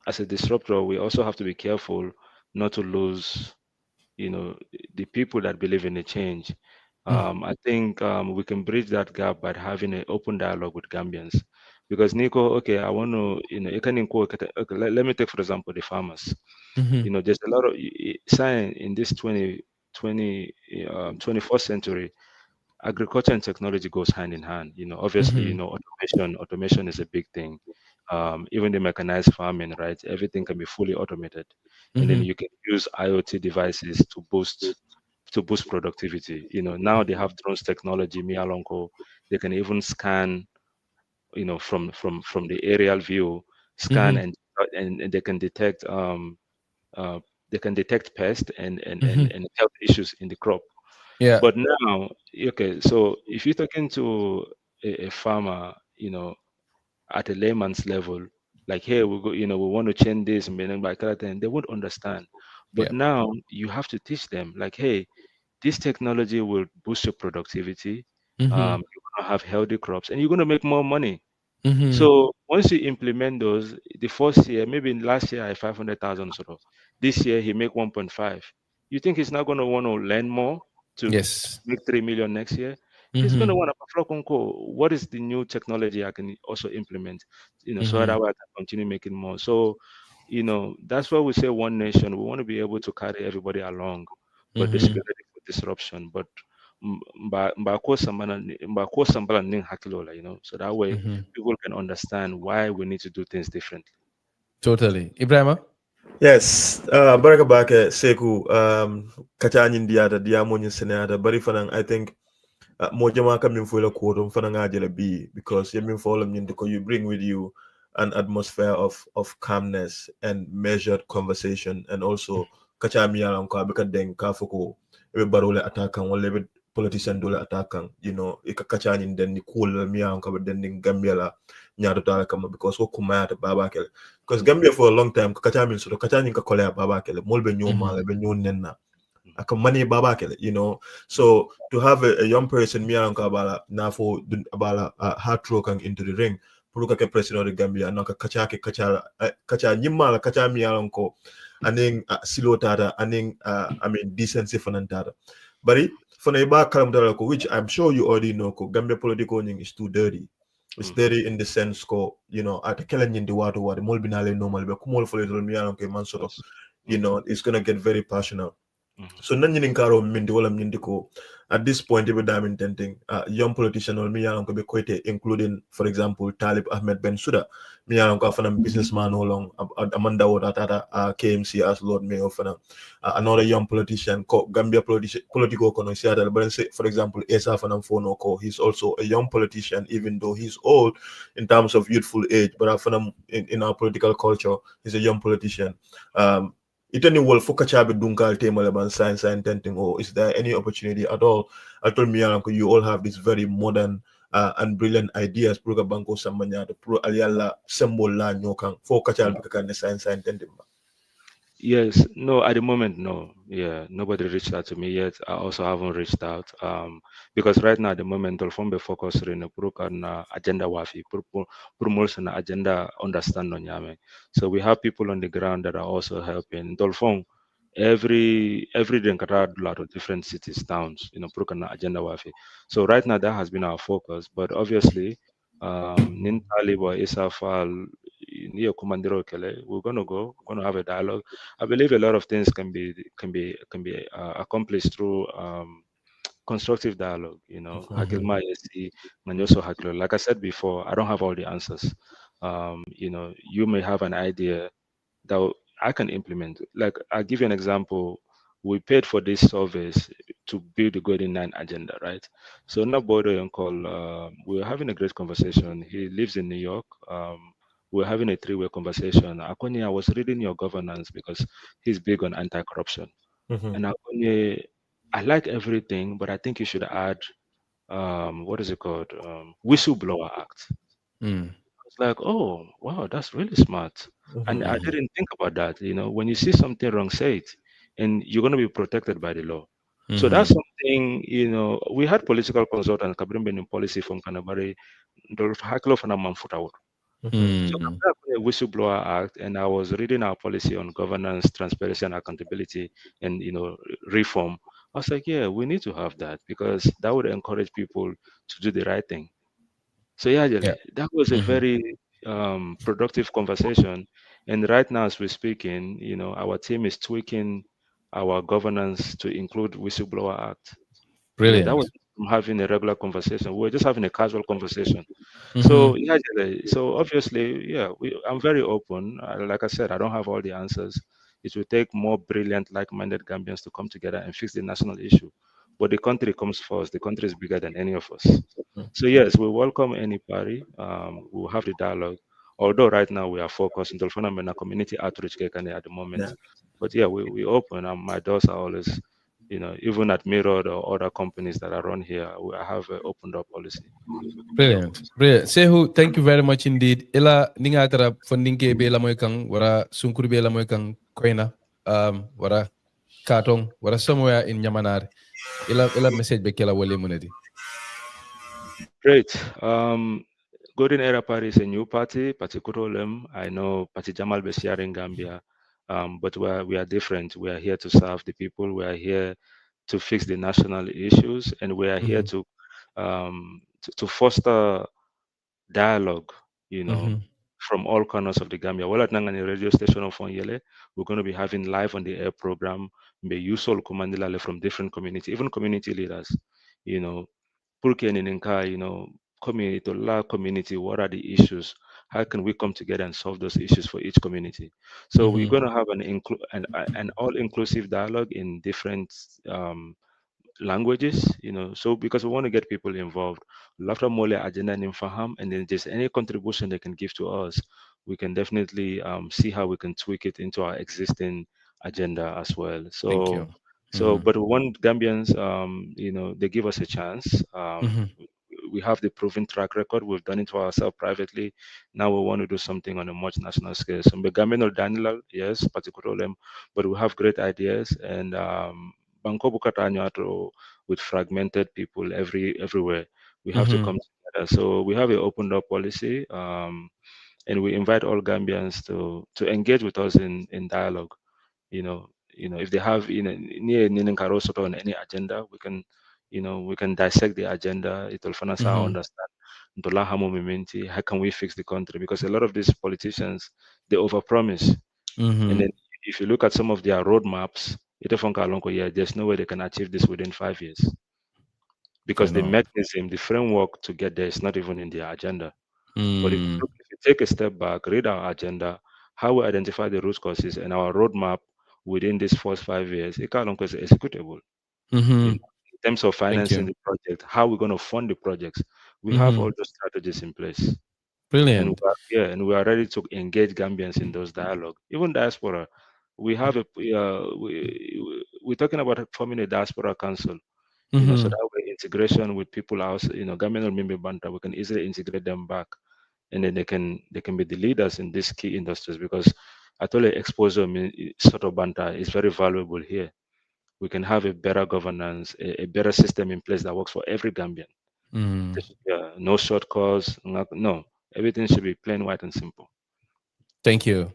as a disruptor, we also have to be careful not to lose, the people that believe in the change. I think we can bridge that gap by having an open dialogue with Gambians. Because Nico, okay, I want to, you can okay, let me take for example the farmers. There's a lot of sign in this 21st century. Agriculture and technology goes hand in hand. Obviously, automation is a big thing. Even the mechanized farming, right? Everything can be fully automated, and then you can use IoT devices to boost productivity. Now they have drones technology, Mialonko. They can even scan, from the aerial view, scan and uh, they can detect pest and health issues in the crop. Yeah. But now, okay, so if you're talking to a farmer, at a layman's level, like, hey, we go, we want to change this, and then by that, and they won't understand. But Yeah. now you have to teach them, like, hey, this technology will boost your productivity. You're gonna have healthy crops, and you're gonna make more money. So once you implement those, the first year, maybe last year I 500,000 sort of. This year he make 1.5. You think he's not gonna want to learn more to Yes. make 3 million next year? He's gonna want to what is the new technology I can also implement, so that way I can continue making more. So, that's why we say one nation. We want to be able to carry everybody along, but this be ready for disruption. But mbako sambala ning hakilola, so that way people can understand why we need to do things differently. Totally. Ibrahima? Yes, baraka bake Saikou, kacha diata diamo nyin senata bari fanang I think mo jama kam min fuela ko fana ngajela bi because yemin folam nyin ko you bring with you an atmosphere of calmness and measured conversation, and also kacha mi yalam ko abika den ka foko e barole attaquant wala be politician dole attaquant, e ka kacha nyin den ni cool mi yalam ko den ni Gambia la nyaato tala kama because ko kumayata baba kele because Gambia for a long time kacha min so kacha nyin ka kolea baba kele molbe nyoma be nyon nenna aka money baba kele, so to have a young person me and kabala na for abala hard rock into the ring puruka ke president of the Gambia no ka kacha ke kacha nyimma la kacha mi ko aning silo tata aning I mean decency fanantata bari fana ba kalam tara ko, which I'm sure you already know, ko Gambia political thing is too dirty. It's dirty in the sense ko, at kelen in the water mol binale normal be kumol fo le mi ko man sort of, it's gonna get very passionate. So nan ñinin karo mindi wala mindi ko at this point be dam intending young politician or mi yalan ko be koite, including for example Talib Ahmed Ben Suda mi yalan ko fanam businessman no long Amanda Wada tata KMC as Lord Mayor fana another young politician ko Gambia political kono Seattle, but say for example Esa fanam Fono ko, he's also a young politician even though he's old in terms of youthful age, but fanam in our political culture he's a young politician. Itani wol foka chabe dunkal tema ban science and tenting, or is there any opportunity at all? I told me you all have these very modern and brilliant ideas pro banko samanya the pro aliala symbol la nyokan foka chabe kan science and tenting. Yes, no, at the moment, no. Yeah, nobody reached out to me yet. I also haven't reached out. Because right now, at the moment, Dolphon be focused on the agenda wafi, promotion agenda understand on Yame. So we have people on the ground that are also helping. Dolphon, every day, a lot of different cities, towns, Purukana agenda wafi. So right now, that has been our focus. But obviously, Nin Taliba, Isafal, Neo Komandiro Kele, we're gonna have a dialogue. I believe a lot of things can be accomplished through constructive dialogue. Hakilma Yesi, Manyoso Hakilo. Like I said before, I don't have all the answers. You may have an idea that I can implement. Like I'll give you an example. We paid for this service to build the Golden Nine agenda, right? So Nabodo Uncle, we were having a great conversation. He lives in New York. we're having a three-way conversation. Akonye, I was reading your governance because he's big on anti-corruption. And Akonye, I like everything, but I think you should add, what is it called? Whistleblower Act. It's like, oh, wow, that's really smart. And I didn't think about that. When you see something wrong, say it, and you're going to be protected by the law. So that's something, we had political consultants, Kabrimben in policy from Canterbury, Haklo from Manfutawut. So I'm a Whistleblower Act, and I was reading our policy on governance, transparency, and accountability, and reform. I was like, yeah, we need to have that because that would encourage people to do the right thing. So yeah, that was a very productive conversation. And right now, as we're speaking, our team is tweaking our governance to include Whistleblower Act. Brilliant. That was having a regular conversation. We were just having a casual conversation. So yeah, so obviously, yeah, I'm very open. Like I said, I don't have all the answers. It will take more brilliant, like-minded Gambians to come together and fix the national issue. But the country comes first. The country is bigger than any of us. So yes, we welcome any party. We'll have the dialogue. Although right now we are focused on the community outreach at the moment. Yeah. But yeah, we open. My doors are always, even at Mirror or other companies that are run here, I have an open door policy. Brilliant. Sehu, thank you very much indeed. Ila ninga tara funding ke be la moy kang wara sunkuru be la moy kang koina wara katong wara somewhere in Nyamanar. Ila message be kela wole munedi. Great. Golden Era Party is a new party, Party Kurolem. I know Party Jamal Besiar in Gambia, but we are different. We are here to serve the people. We are here to fix the national issues, and we are here to foster dialogue, from all corners of the Gambia. Well, at Nangani radio station of Fonyele, we're going to be having live on the air program, Usol Kumandilale from different communities, even community leaders, Purke Ninka, community, what are the issues? How can we come together and solve those issues for each community? So we're going to have an all-inclusive dialogue in different languages, so because we want to get people involved. Lafta Mole agenda in Faham, and then just any contribution they can give to us, we can definitely see how we can tweak it into our existing agenda as well. So Thank you. so but we want Gambians, they give us a chance. We have the proven track record. We've done it for ourselves privately. Now we want to do something on a much national scale. So Gambian or Daniel, yes, particularly, but we have great ideas, and Banko Bukatanyato with fragmented people everywhere. We have to come together. So we have an open door policy, and we invite all Gambians to engage with us in dialogue. If they have near Ninenkarosoto on any agenda, we can dissect the agenda. It will understand how can we fix the country, because a lot of these politicians, they overpromise, and then if you look at some of their roadmaps, there's no way they can achieve this within 5 years, because the mechanism, the framework to get there is not even in their agenda. But if you take a step back, read our agenda, how we identify the root causes, and our roadmap within these first 5 years, it is executable. In terms of financing the project, how we're going to fund the projects, we have all those strategies in place. Brilliant. And we are ready to engage Gambians in those dialogue. Even diaspora, we have we're talking about forming a diaspora council. So that way integration with people else, Gambian or Mimbi Banta, we can easily integrate them back, and then they can be the leaders in these key industries, because I told you exposure sort of Banta is very valuable here. We can have a better governance, a better system in place that works for every Gambian. No shortcuts, no. Everything should be plain, white, and simple. Thank you.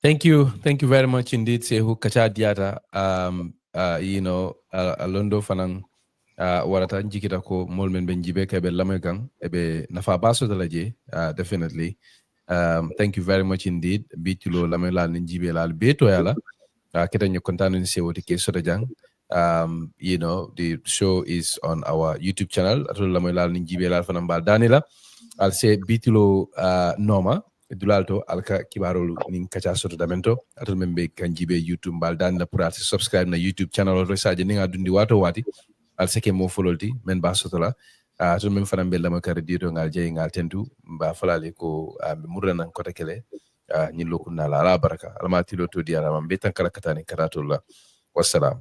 Thank you very much indeed, Sehu Kacha Diata. Alondo fanang warata njikita ko molmen benjibe kebe lamegang ebe nafa baso dalaje, definitely. Thank you very much indeed. Bitilo lamela njibe la beto yala. Kita nyo kontano ni Sehu tike soda jang. The show is on our YouTube channel. Atul lamela njibe la fanamba Danila. I'll say Bitilo Noma. Dulalto alka kibarolu ning kacha soto damento atul membe kanjibe YouTube bal dan la pour subscribe na YouTube channel resaje ninga dundi wato wati al seke mo fololti men ba soto la to min fana bella ma kare dito ngal jey ngal tentu ba falale ko murna nan kota kele ñin lokun nala ala baraka alma tilo to diara mam be tan kala katani karatullah wassalam